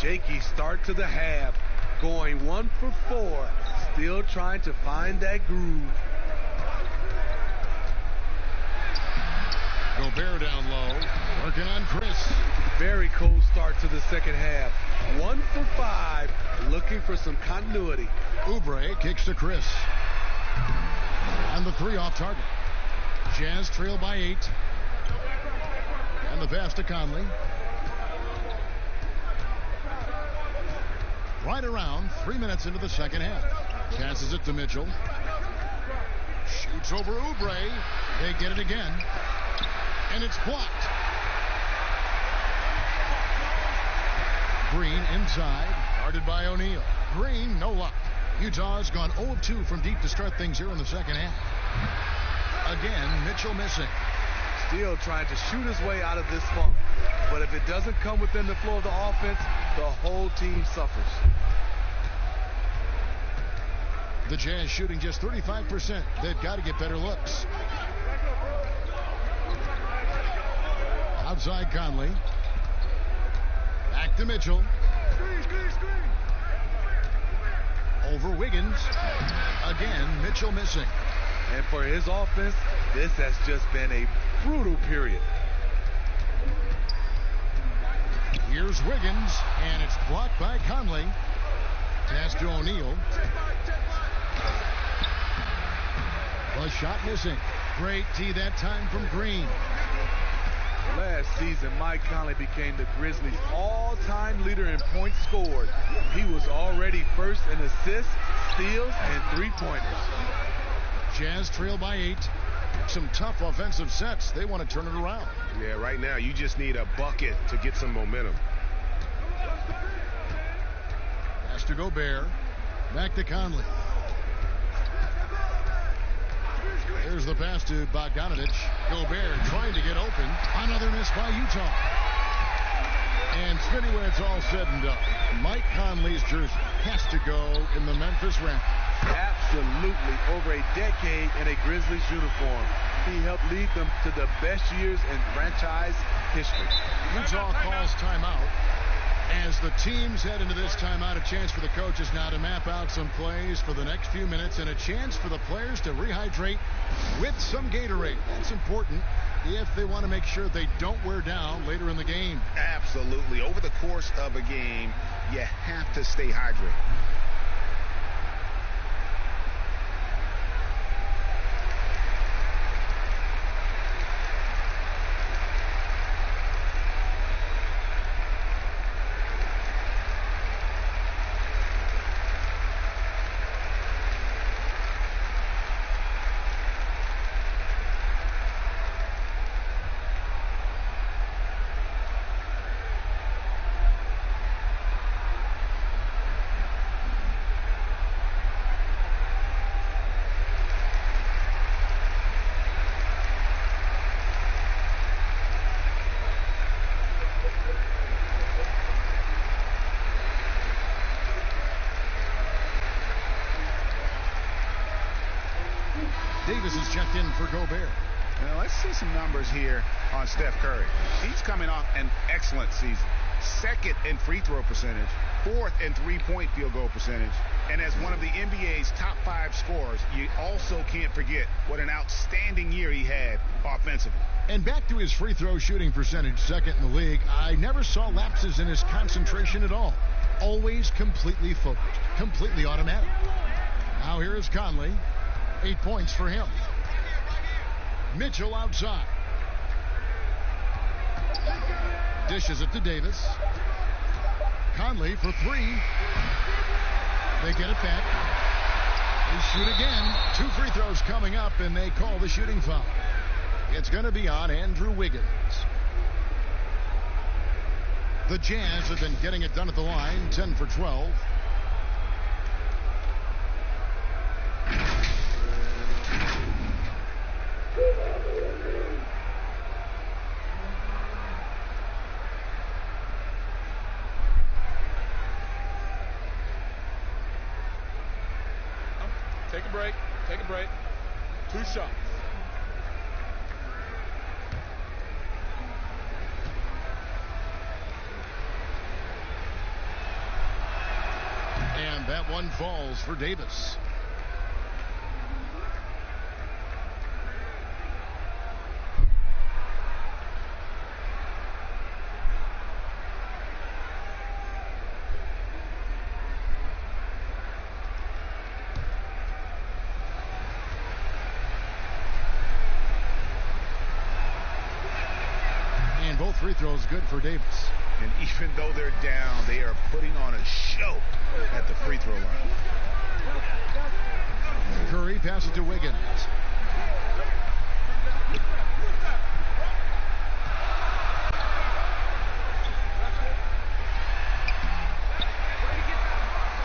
Shaky start to the half. Going 1 for 4. Still trying to find that groove. Gobert down low. Working on Chris. Very cold start to the second half. 1 for 5. Looking for some continuity. Oubre kicks to Chris. And the 3 off target. Jazz trail by 8. And the pass to Conley. Right around 3 minutes into the second half. Passes it to Mitchell. Shoots over Oubre. They get it again. And it's blocked. Green inside. Guarded by O'Neal. Green, no luck. Utah's gone 0 of 2 from deep to start things here in the second half. Again, Mitchell missing. Still trying to shoot his way out of this funk. But if it doesn't come within the flow of the offense, the whole team suffers. The Jazz shooting just 35%. They've got to get better looks. Outside Conley. Back to Mitchell. Over Wiggins. Again, Mitchell missing. And for his offense, this has just been a brutal period. Here's Wiggins, and it's blocked by Conley. Pass to O'Neal. The shot missing. Great D that time from Green. Last season, Mike Conley became the Grizzlies' all-time leader in points scored. He was already first in assists, steals, and three-pointers. Jazz trail by 8. Some tough offensive sets. They want to turn it around. Yeah, right now you just need a bucket to get some momentum. Pass to Gobert. Back to Conley. Here's the pass to Bogdanovich. Gobert trying to get open. Another miss by Utah. And Smitty, when it's all said and done, Mike Conley's jersey has to go in the Memphis Raptors. Absolutely. Over a decade in a Grizzlies uniform. He helped lead them to the best years in franchise history. Utah calls timeout. As the teams head into this timeout, a chance for the coaches now to map out some plays for the next few minutes and a chance for the players to rehydrate with some Gatorade. That's important if they want to make sure they don't wear down later in the game. Absolutely. Over the course of a game, you have to stay hydrated. Davis is checked in for Gobert. Now let's see some numbers here on Steph Curry. He's coming off an excellent season. Second in free throw percentage, fourth in three-point field goal percentage, and as one of the NBA's top 5 scorers, you also can't forget what an outstanding year he had offensively. And back to his free throw shooting percentage, second in the league, I never saw lapses in his concentration at all. Always completely focused, completely automatic. Now here is Conley. 8 points for him. Mitchell outside. Dishes it to Davis. Conley for 3. They get it back. They shoot again. 2 free throws coming up, and they call the shooting foul. It's going to be on Andrew Wiggins. The Jazz have been getting it done at the line, 10 for 12. Take a break. Take a break. 2 shots. And that one falls for Davis. And both free throws good for Davis. And even though they're down, they are putting on a show at the free throw line. Curry passes to Wiggins.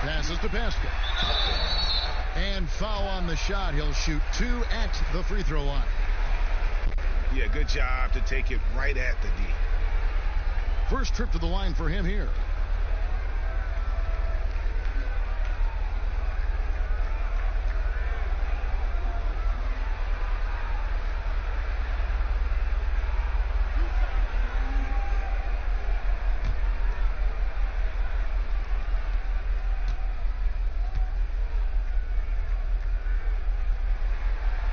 Passes to Pascal. And foul on the shot. He'll shoot 2 at the free throw line. Yeah, good job to take it right at the D. First trip to the line for him here.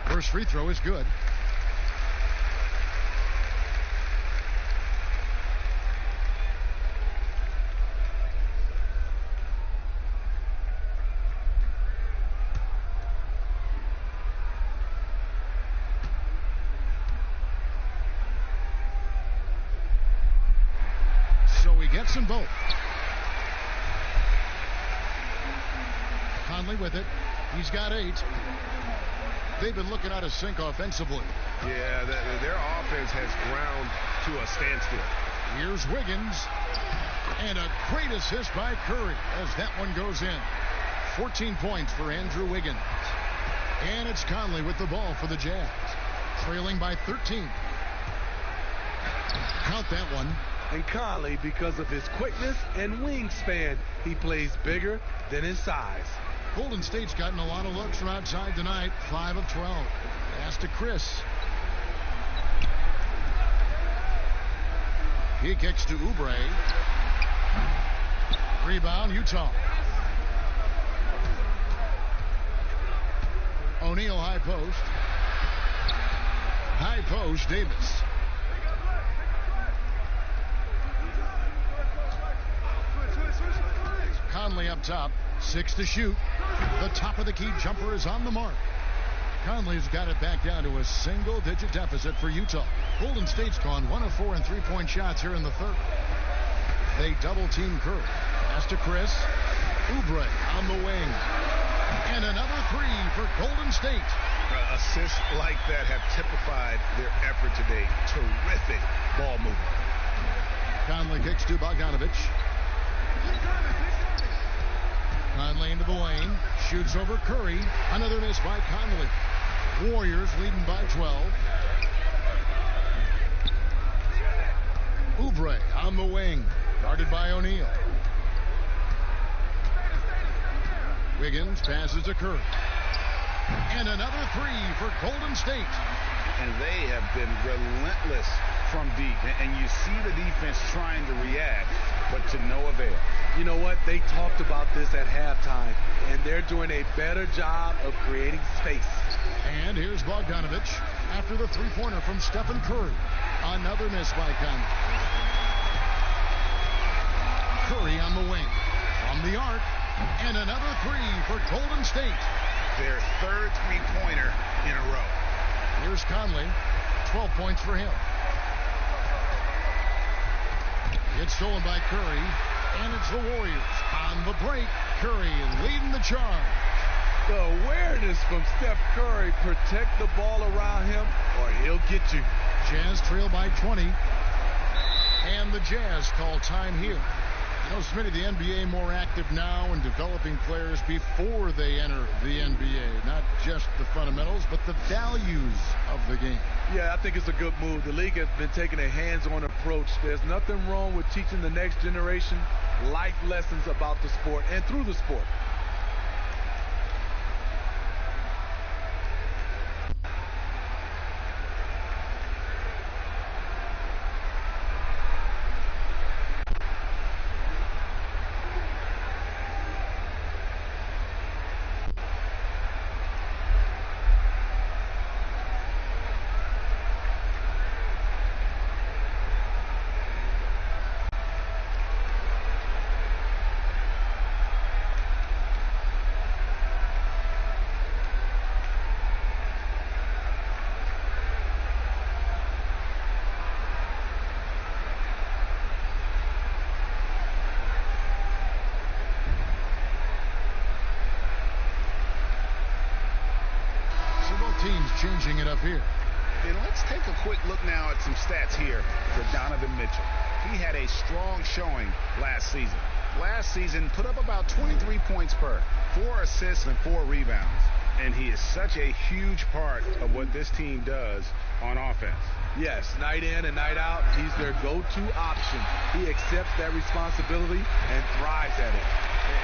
First free throw is good. Gets them both. Conley with it. He's got 8. They've been looking out of sync offensively. Yeah, their offense has ground to a standstill. Here's Wiggins. And a great assist by Curry as that one goes in. 14 points for Andrew Wiggins. And it's Conley with the ball for the Jazz. Trailing by 13. Count that one. And Conley, because of his quickness and wingspan, he plays bigger than his size. Golden State's gotten a lot of looks from outside tonight. 5 of 12. Pass to Chris. He kicks to Oubre. Rebound, Utah. O'Neal high post. High post, Davis. Conley up top, 6 to shoot. The top of the key jumper is on the mark. Conley's got it back down to a single-digit deficit for Utah. Golden State's gone 1 of 4 in three-point shots here in the third. They double-team Curry. Pass to Chris. Oubre on the wing. And another 3 for Golden State. Assists like that have typified their effort today. Terrific ball movement. Conley kicks to Bogdanovich. Conley into the lane. Shoots over Curry. Another miss by Conley. Warriors leading by 12. Oubre on the wing. Guarded by O'Neal. Wiggins passes to Curry. And another three for Golden State. And they have been relentless from deep. And you see the defense trying to react, but to no avail. You know what? They talked about this at halftime, and they're doing a better job of creating space. And here's Bogdanovich after the three-pointer from Stephen Curry. Another miss by Conley. Curry on the wing. From the arc. And another three for Golden State. Their third three-pointer in a row. Here's Conley. 12 points for him. It's stolen by Curry. And it's the Warriors. On the break, Curry leading the charge. The awareness from Steph Curry. Protect the ball around him or he'll get you. Jazz trail by 20. And the Jazz call time here. You know, Smitty, the NBA more active now in developing players before they enter the NBA. Not just the fundamentals, but the values of the game. Yeah, I think it's a good move. The league has been taking a hands-on approach. There's nothing wrong with teaching the next generation life lessons about the sport and through the sport. Changing it up here. And let's take a quick look now at some stats here for Donovan Mitchell. He had a strong showing last season. Last season, put up about 23 points per, 4 assists and 4 rebounds. And he is such a huge part of what this team does on offense. Yes, night in and night out, he's their go-to option. He accepts that responsibility and thrives at it.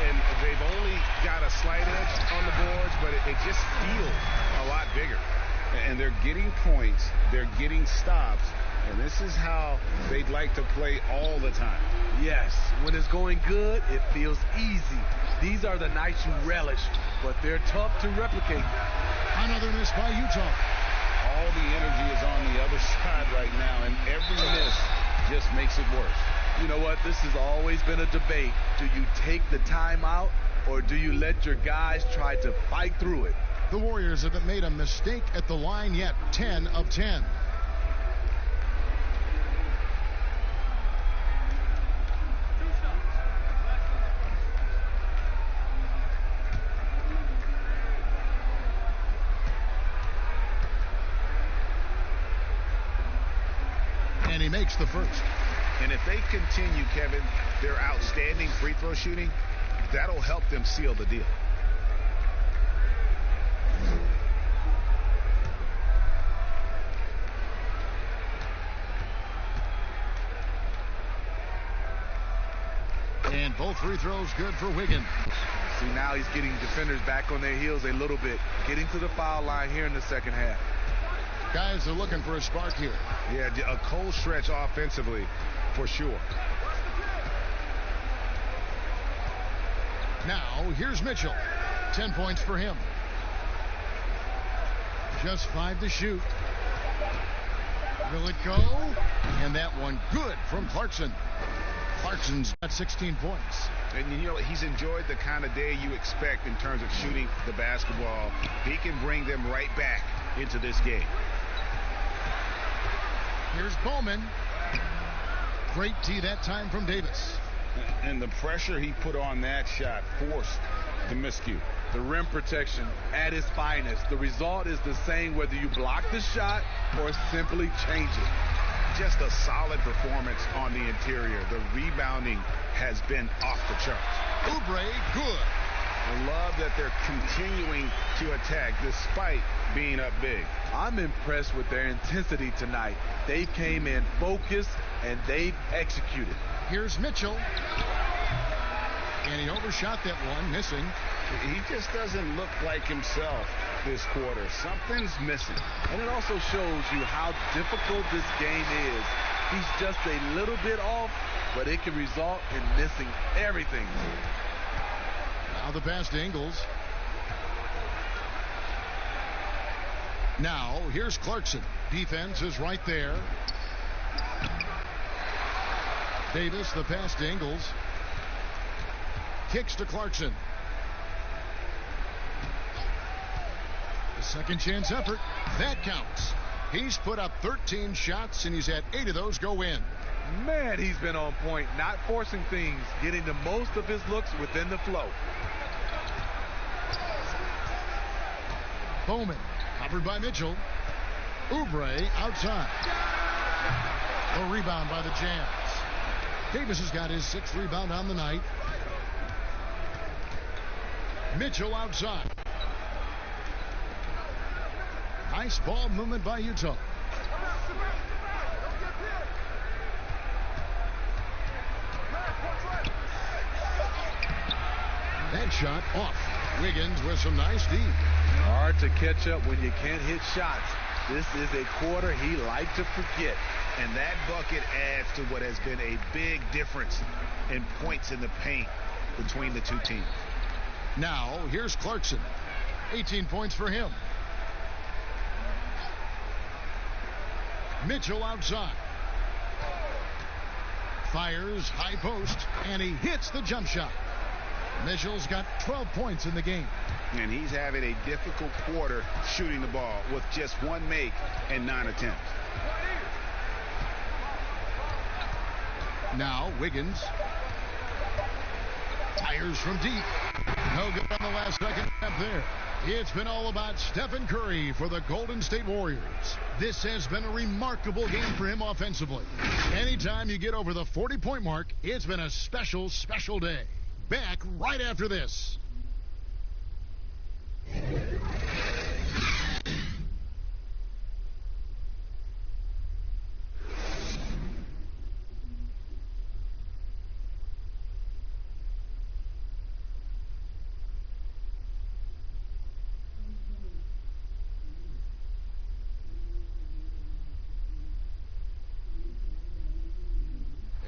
And they've only got a slight edge on the boards, but it just feels a lot bigger. And they're getting points, they're getting stops, and this is how they'd like to play all the time. Yes, when it's going good, it feels easy. These are the nights you relish, but they're tough to replicate. Another miss by Utah. All the energy is on the other side right now, and every miss just makes it worse. You know what? This has always been a debate. Do you take the time out, or do you let your guys try to fight through it? The Warriors haven't made a mistake at the line yet. 10 of 10. And he makes the first. And if they continue, Kevin, their outstanding free throw shooting, that'll help them seal the deal. And both free throws good for Wiggins. See, now he's getting defenders back on their heels a little bit. Getting to the foul line here in the second half. Guys are looking for a spark here. Yeah, a cold stretch offensively for sure. Now, here's Mitchell. 10 points for him. Just 5 to shoot. Will it go? And that one good from Clarkson. Clarkson's got 16 points. And you know, he's enjoyed the kind of day you expect in terms of shooting the basketball. He can bring them right back into this game. Here's Bowman. Great tee that time from Davis. And the pressure he put on that shot forced the miscue. The rim protection at its finest. The result is the same whether you block the shot or simply change it. Just a solid performance on the interior. The rebounding has been off the charts. Oubre, good. I love that they're continuing to attack despite being up big. I'm impressed with their intensity tonight. They came in focused and they've executed. Here's Mitchell. And he overshot that one, missing. He just doesn't look like himself this quarter. Something's missing. And it also shows you how difficult this game is. He's just a little bit off, but it can result in missing everything. Now the pass to Ingles. Now here's Clarkson. Defense is right there. Davis, the pass to Ingles. Kicks to Clarkson. The second chance effort. That counts. He's put up 13 shots, and he's had 8 of those go in. Man, he's been on point, not forcing things, getting the most of his looks within the flow. Bowman, covered by Mitchell. Oubre outside. The rebound by the Jazz. Davis has got his 6th rebound on the night. Mitchell outside. Nice ball movement by Utah. That shot off. Wiggins with some nice D. Hard to catch up when you can't hit shots. This is a quarter he liked to forget. And that bucket adds to what has been a big difference in points in the paint between the two teams. Now, here's Clarkson. 18 points for him. Mitchell outside. Fires high post, and he hits the jump shot. Mitchell's got 12 points in the game. And he's having a difficult quarter shooting the ball with just 1 make and 9 attempts. Now Wiggins fires from deep. No good on the last second attempt there. It's been all about Stephen Curry for the Golden State Warriors. This has been a remarkable game for him offensively. Anytime you get over the 40-point mark, it's been a special, special day. Back right after this.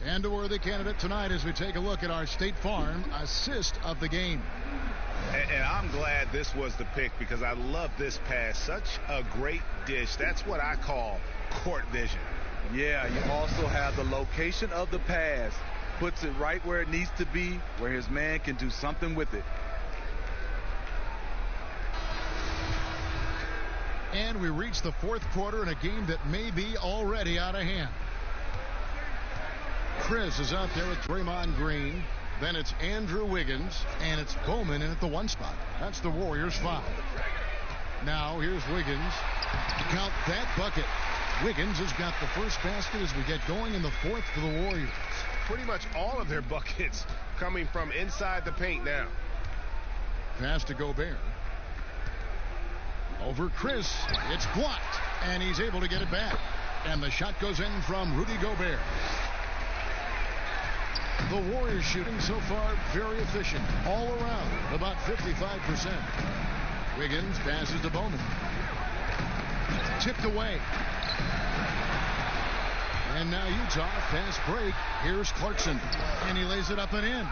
And a worthy candidate tonight as we take a look at our State Farm assist of the game. And I'm glad this was the pick because I love this pass. Such a great dish. That's what I call court vision. Yeah, you also have the location of the pass. Puts it right where it needs to be, where his man can do something with it. And we reach the 4th quarter in a game that may be already out of hand. Chris is out there with Draymond Green. Then it's Andrew Wiggins, and it's Bowman in at the 1 spot. That's the Warriors' 5. Now here's Wiggins. Count that bucket. Wiggins has got the first basket as we get going in the 4th for the Warriors. Pretty much all of their buckets coming from inside the paint now. Pass to Gobert. Over Chris. It's blocked, and he's able to get it back. And the shot goes in from Rudy Gobert. The Warriors shooting so far very efficient all around, about 55%. Wiggins passes to Bowman. Tipped away. And now Utah fast break. Here's Clarkson, and he lays it up and in.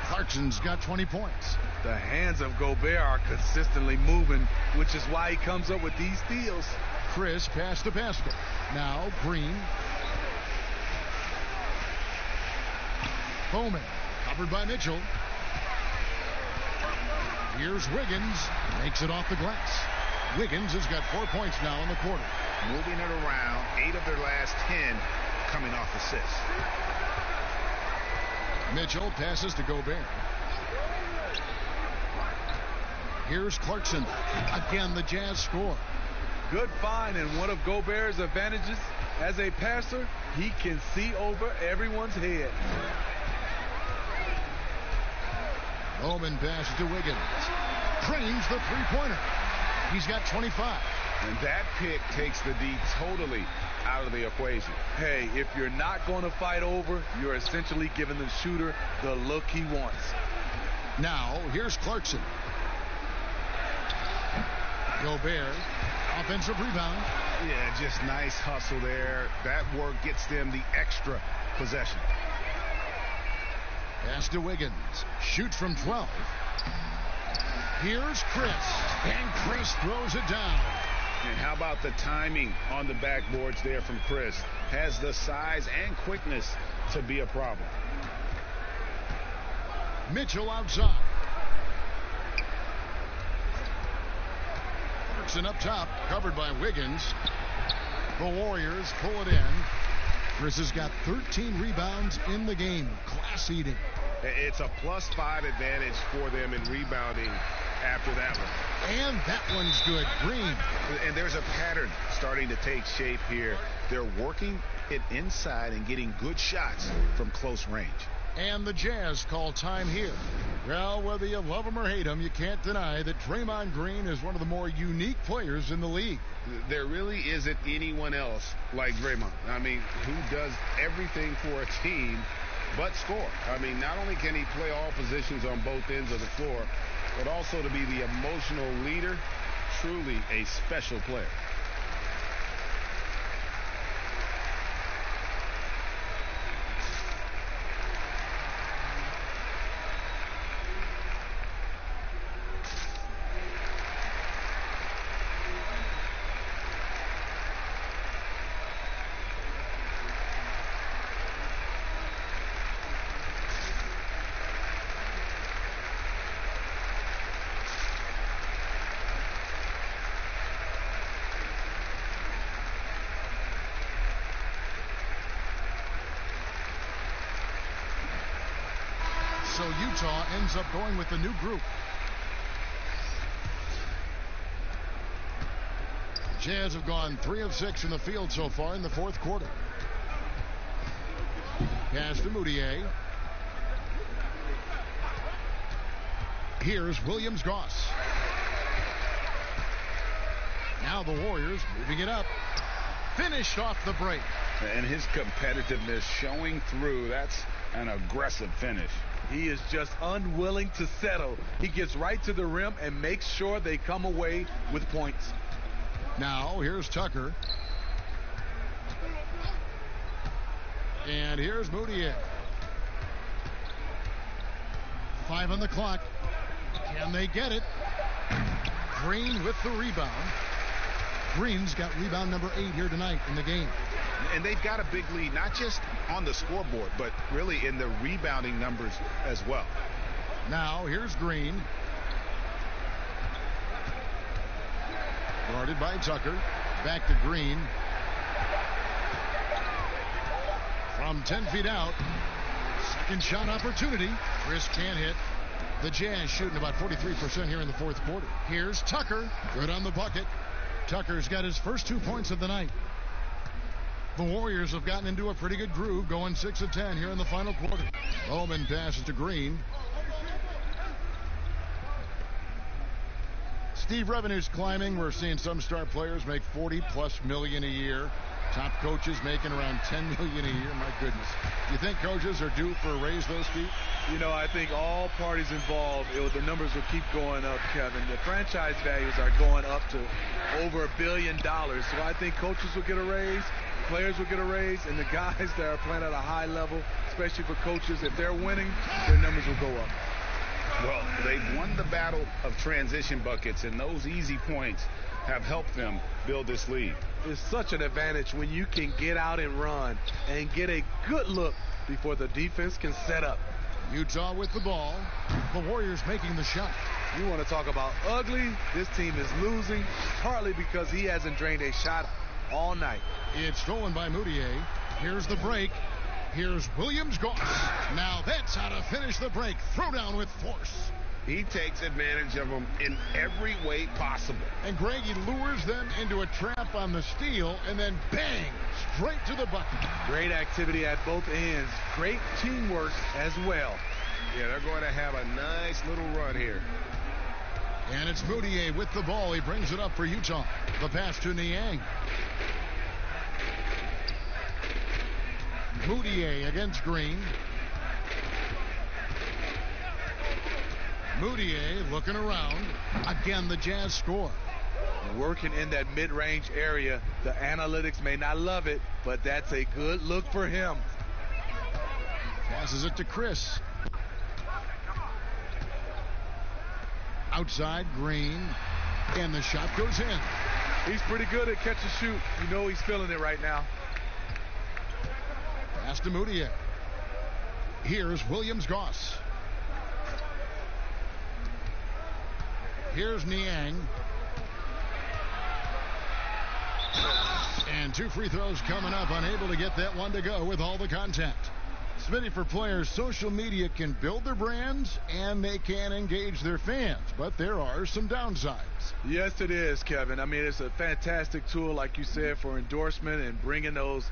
Clarkson's got 20 points. The hands of Gobert are consistently moving, which is why he comes up with these steals. Chris passed the basket. Now Green. Bowman, covered by Mitchell. Here's Wiggins, makes it off the glass. Wiggins has got 4 points now in the quarter. Moving it around, 8 of their last 10 coming off assists. Mitchell passes to Gobert. Here's Clarkson. Again, the Jazz score. Good find, and one of Gobert's advantages as a passer, he can see over everyone's head. Bowman passes to Wiggins. Trains the three-pointer. He's got 25. And that pick takes the D totally out of the equation. Hey, if you're not going to fight over, you're essentially giving the shooter the look he wants. Now, here's Clarkson. Gobert, offensive rebound. Yeah, just nice hustle there. That work gets them the extra possession. Pass to Wiggins. Shoots from 12. Here's Chris. And Chris throws it down. And how about the timing on the backboards there from Chris? Has the size and quickness to be a problem. Mitchell outside. Clarkson up top, covered by Wiggins. The Warriors pull it in. Chris has got 13 rebounds in the game. Class eating. It's a +5 advantage for them in rebounding after that one. And that one's good. Green. And there's a pattern starting to take shape here. They're working it inside and getting good shots from close range. And the Jazz call time here. Well, whether you love him or hate him, you can't deny that Draymond Green is one of the more unique players in the league. There really isn't anyone else like Draymond. I mean, who does everything for a team but score. I mean, not only can he play all positions on both ends of the floor, but also to be the emotional leader. Truly a special player. So Utah ends up going with the new group. Jazz have gone 3 of 6 in the field so far in the fourth quarter. Pass to Moutier. Here's Williams-Goss. Now the Warriors moving it up. Finished off the break. And his competitiveness showing through. That's an aggressive finish. He is just unwilling to settle. He gets right to the rim and makes sure they come away with points. Now here's Tucker. And here's Moutier. 5 on the clock. Can they get it? Green with the rebound. Green's got rebound number 8 here tonight in the game. And they've got a big lead, not just on the scoreboard, but really in the rebounding numbers as well. Now here's Green. Guarded by Tucker. Back to Green. From 10 feet out. Second shot opportunity. Chris can't hit. The Jazz shooting about 43% here in the fourth quarter. Here's Tucker. Good on the bucket. Tucker's got his first 2 points of the night. The Warriors have gotten into a pretty good groove, going 6 of 10 here in the final quarter. Bowman passes to Green. Steve, revenue's climbing. We're seeing some star players make $40+ million a year. Top coaches making around $10 million a year. My goodness. You think coaches are due for a raise, though, Steve? You know, I think all parties involved, the numbers will keep going up, Kevin. The franchise values are going up to over $1 billion. So I think coaches will get a raise, players will get a raise, and the guys that are playing at a high level, especially for coaches, if they're winning, their numbers will go up. Well, they've won the battle of transition buckets, and those easy points have helped them build this lead. It's such an advantage when you can get out and run and get a good look before the defense can set up. Utah with the ball. The Warriors making the shot. You want to talk about ugly? This team is losing, partly because he hasn't drained a shot all night. It's stolen by Moutier. Here's the break. Here's Williams-Goss. Now that's how to finish the break. Throw down with force. He takes advantage of them in every way possible. And Greg, he lures them into a trap on the steal and then bang, straight to the bucket. Great activity at both ends. Great teamwork as well. Yeah, they're going to have a nice little run here. And it's Moutier with the ball. He brings it up for Utah. The pass to Niang. Moutier against Green. Moutier looking around. Again, the Jazz score. working in that mid-range area. The analytics may not love it, but that's a good look for him. Passes it to Chris. Outside, Green. And the shot goes in. He's pretty good at catch and shoot. You know he's feeling it right now. Pass to Moutier. Here's Williams-Goss. Here's Niang. And 2 free throws coming up, unable to get that one to go with all the contact. Smitty, for players, social media can build their brands and they can engage their fans, but there are some downsides. Yes, it is, Kevin. I mean, it's a fantastic tool, like you said, for endorsement and bringing those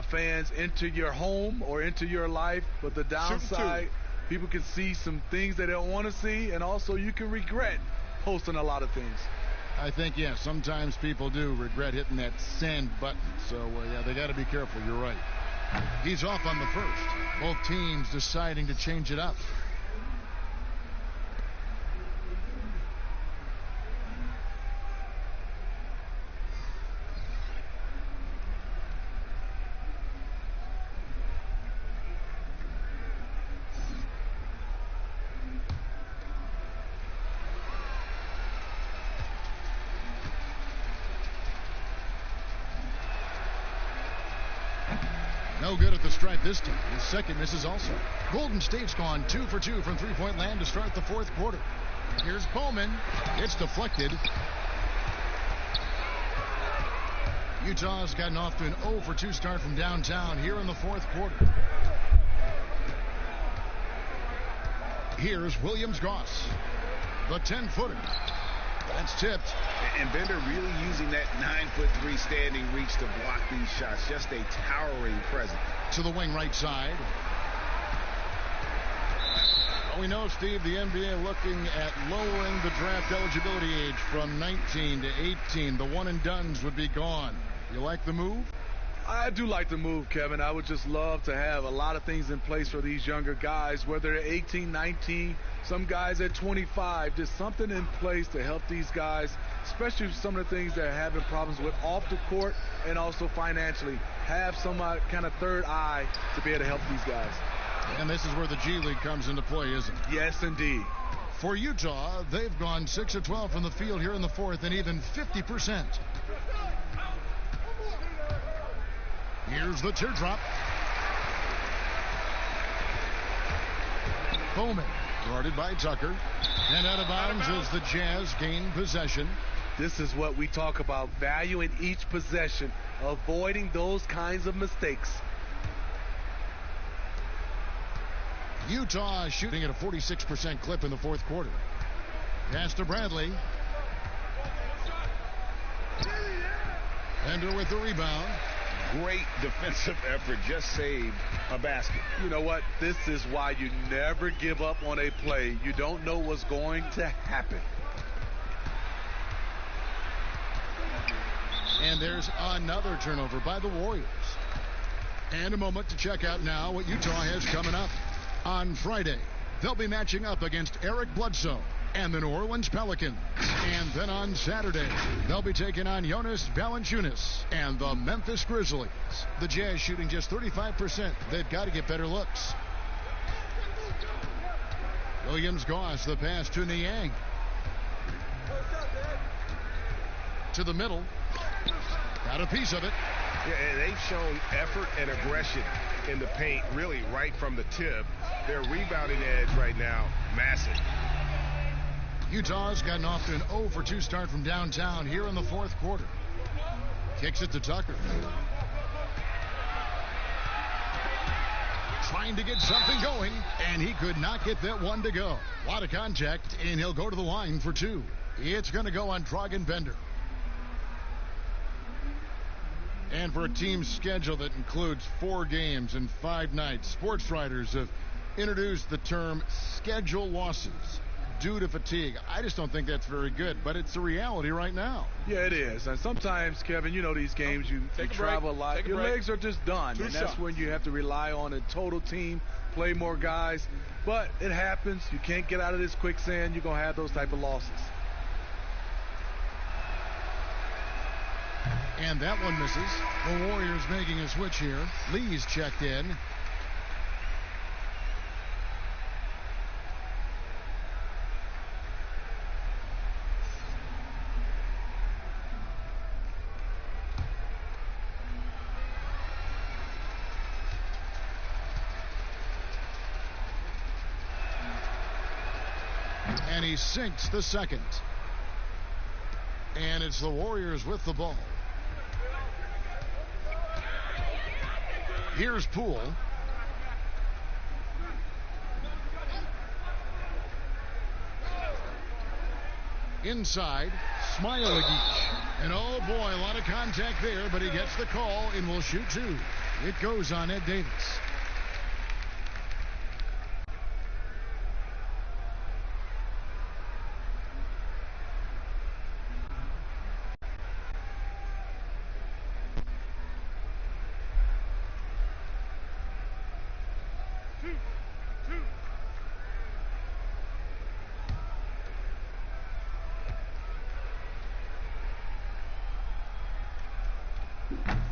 fans into your home or into your life. But the downside, people can see some things they don't want to see, and also you can regret posting a lot of things. I think, yeah, sometimes people do regret hitting that send button. So, yeah, they got to be careful. You're right. He's off on the first. Both teams deciding to change it up. No good at the stripe this time. His second misses also. Golden State's gone 2 for 2 from three-point land to start the fourth quarter. Here's Bowman. It's deflected. Utah's gotten off to an 0 for 2 start from downtown here in the fourth quarter. Here's Williams-Goss. The 10-footer. That's tipped. And Bender really using that 9'3" standing reach to block these shots. Just a towering presence. To the wing right side. Well, we know, Steve, the NBA looking at lowering the draft eligibility age from 19 to 18. The one and dones would be gone. You like the move? I do like the move, Kevin. I would just love to have a lot of things in place for these younger guys, whether they're 18, 19, some guys at 25. Just something in place to help these guys, especially some of the things they're having problems with off the court and also financially. Have some kind of third eye to be able to help these guys. And this is where the G League comes into play, isn't it? Yes, indeed. For Utah, they've gone 6 of 12 from the field here in the fourth and even 50%. Here's the teardrop. Bowman, guarded by Tucker. And out of bounds as the Jazz gain possession. This is what we talk about, valuing each possession, avoiding those kinds of mistakes. Utah shooting at a 46% clip in the fourth quarter. Pass to Bradley. Bender with the rebound. Great defensive effort, just saved a basket. You know what? This is why you never give up on a play. You don't know what's going to happen. And there's another turnover by the Warriors. And a moment to check out now what Utah has coming up. On Friday, they'll be matching up against Eric Bledsoe and the New Orleans Pelicans. And then on Saturday, they'll be taking on Jonas Valanciunas and the Memphis Grizzlies. The Jazz shooting just 35%. They've got to get better looks. Williams-Goss, the pass to Niang. To the middle. Got a piece of it. Yeah, and they've shown effort and aggression in the paint, really right from the tip. Their rebounding edge right now, massive. Utah's gotten off to an 0 for 2 start from downtown here in the fourth quarter. Kicks it to Tucker. Trying to get something going, and he could not get that one to go. A lot of contact, and he'll go to the line for 2. It's going to go on Dragan Bender. And for a team schedule that includes 4 games and 5 nights, sports writers have introduced the term schedule losses due to fatigue. I just don't think that's very good, but it's the reality right now. Yeah, it is. And sometimes, Kevin, you know these games, you travel a lot. Your legs are just done, and that's when you have to rely on a total team, play more guys. But it happens. You can't get out of this quicksand. You're going to have those type of losses. And that one misses. The Warriors making a switch here. Lee's checked in. And he sinks the second. And it's the Warriors with the ball. Here's Poole. Inside, Smailagic. And oh boy, a lot of contact there, but he gets the call and will shoot two. It goes on Ed Davis.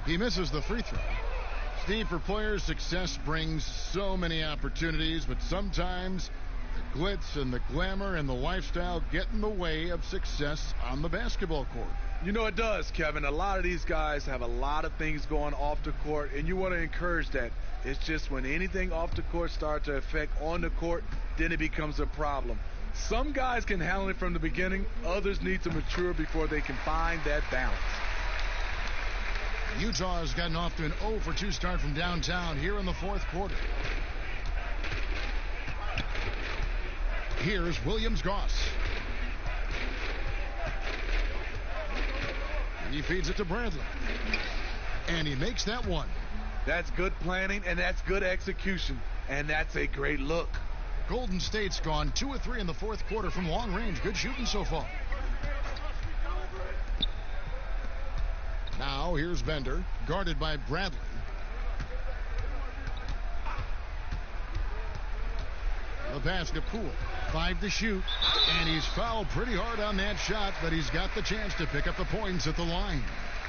He misses the free throw. Steve, for players, success brings so many opportunities, but sometimes the glitz and the glamour and the lifestyle get in the way of success on the basketball court. You know it does, Kevin. A lot of these guys have a lot of things going off the court, and you want to encourage that. It's just when anything off the court starts to affect on the court, then it becomes a problem. Some guys can handle it from the beginning. Others need to mature before they can find that balance. Utah has gotten off to an 0-for-2 start from downtown here in the fourth quarter. Here's Williams-Goss. He feeds it to Bradley. And he makes that one. That's good planning, and that's good execution. And that's a great look. Golden State's gone 2 of 3 in the fourth quarter from long range. Good shooting so far. Now here's Bender, guarded by Bradley. The pass to Poole. 5 to shoot. And he's fouled pretty hard on that shot, but he's got the chance to pick up the points at the line.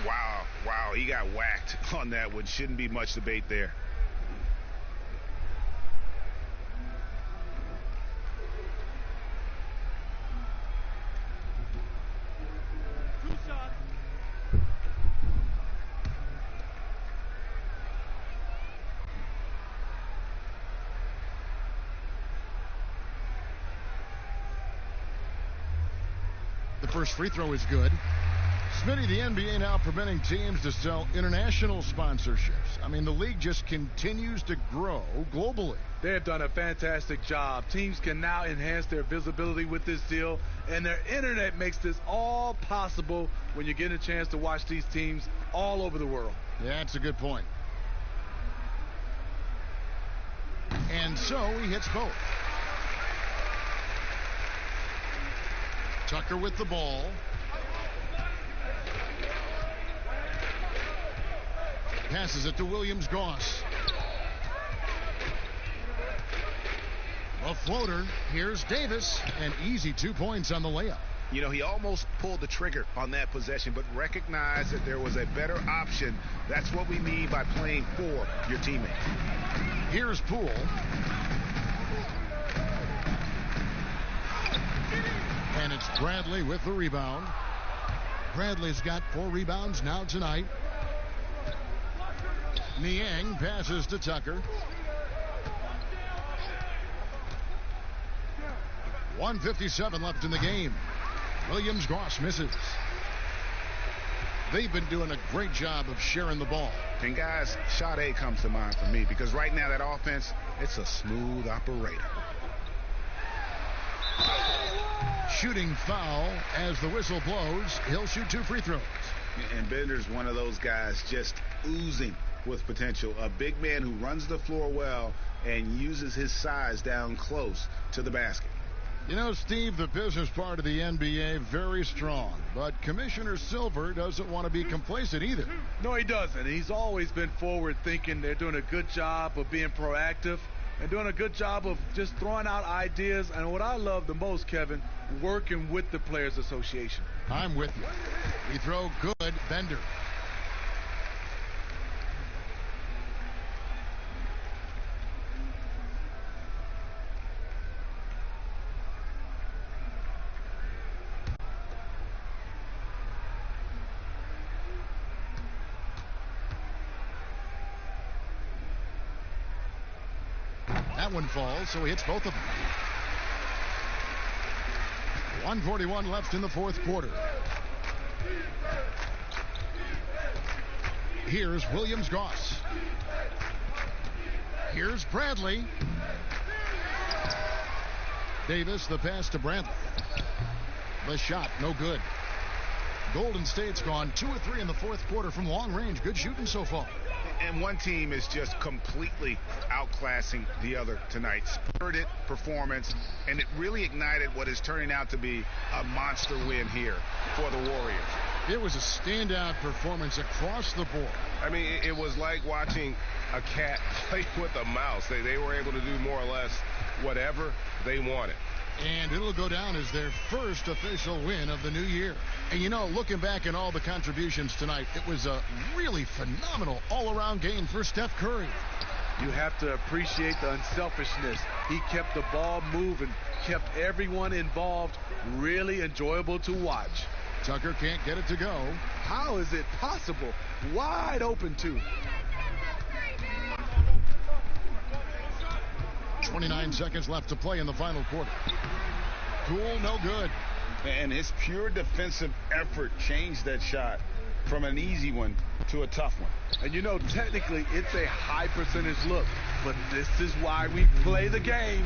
Wow, he got whacked on that one. Shouldn't be much debate there. First free throw is good. Smitty, the NBA now permitting teams to sell international sponsorships. I mean, the league just continues to grow globally. They have done a fantastic job. Teams can now enhance their visibility with this deal, and their internet makes this all possible when you get a chance to watch these teams all over the world. Yeah, that's a good point. And so he hits both. Tucker with the ball. Passes it to Williams-Goss. A floater. Here's Davis. An easy 2 points on the layup. You know, he almost pulled the trigger on that possession, but recognized that there was a better option. That's what we mean by playing for your teammate. Here's Poole. And it's Bradley with the rebound. Bradley's got 4 rebounds now tonight. Niang passes to Tucker. 1:57 left in the game. Williams-Goss misses. They've been doing a great job of sharing the ball. And guys, Sade comes to mind for me because right now that offense, it's a smooth operator. Shooting foul as the whistle blows. He'll shoot 2 free throws. And Bender's one of those guys just oozing with potential. A big man who runs the floor well and uses his size down close to the basket. You know, Steve, the business part of the NBA, very strong. But Commissioner Silver doesn't want to be complacent either. No, he doesn't. He's always been forward thinking. They're doing a good job of being proactive and doing a good job of just throwing out ideas. And what I love the most, Kevin, working with the Players Association. I'm with you. We throw good. Bender. that one falls, so he hits both of them. 1:41 left in the fourth quarter. Here's Williams-Goss. Here's Bradley. Davis, the pass to Bradley. The shot, no good. Golden State's gone 2 of 3 in the fourth quarter from long range. Good shooting so far. And one team is just completely outclassing the other tonight. Spirited performance, and it really ignited what is turning out to be a monster win here for the Warriors. It was a standout performance across the board. I mean, it was like watching a cat play with a mouse. They were able to do more or less whatever they wanted. And it'll go down as their first official win of the new year. And you know, looking back at all the contributions tonight, it was a really phenomenal all-around game for Steph Curry. You have to appreciate the unselfishness. He kept the ball moving, kept everyone involved, really enjoyable to watch. Tucker can't get it to go. How is it possible? Wide open, too. 29 seconds left to play in the final quarter. Poole, no good. And his pure defensive effort changed that shot from an easy one to a tough one. And you know, technically, it's a high percentage look, but this is why we play the game.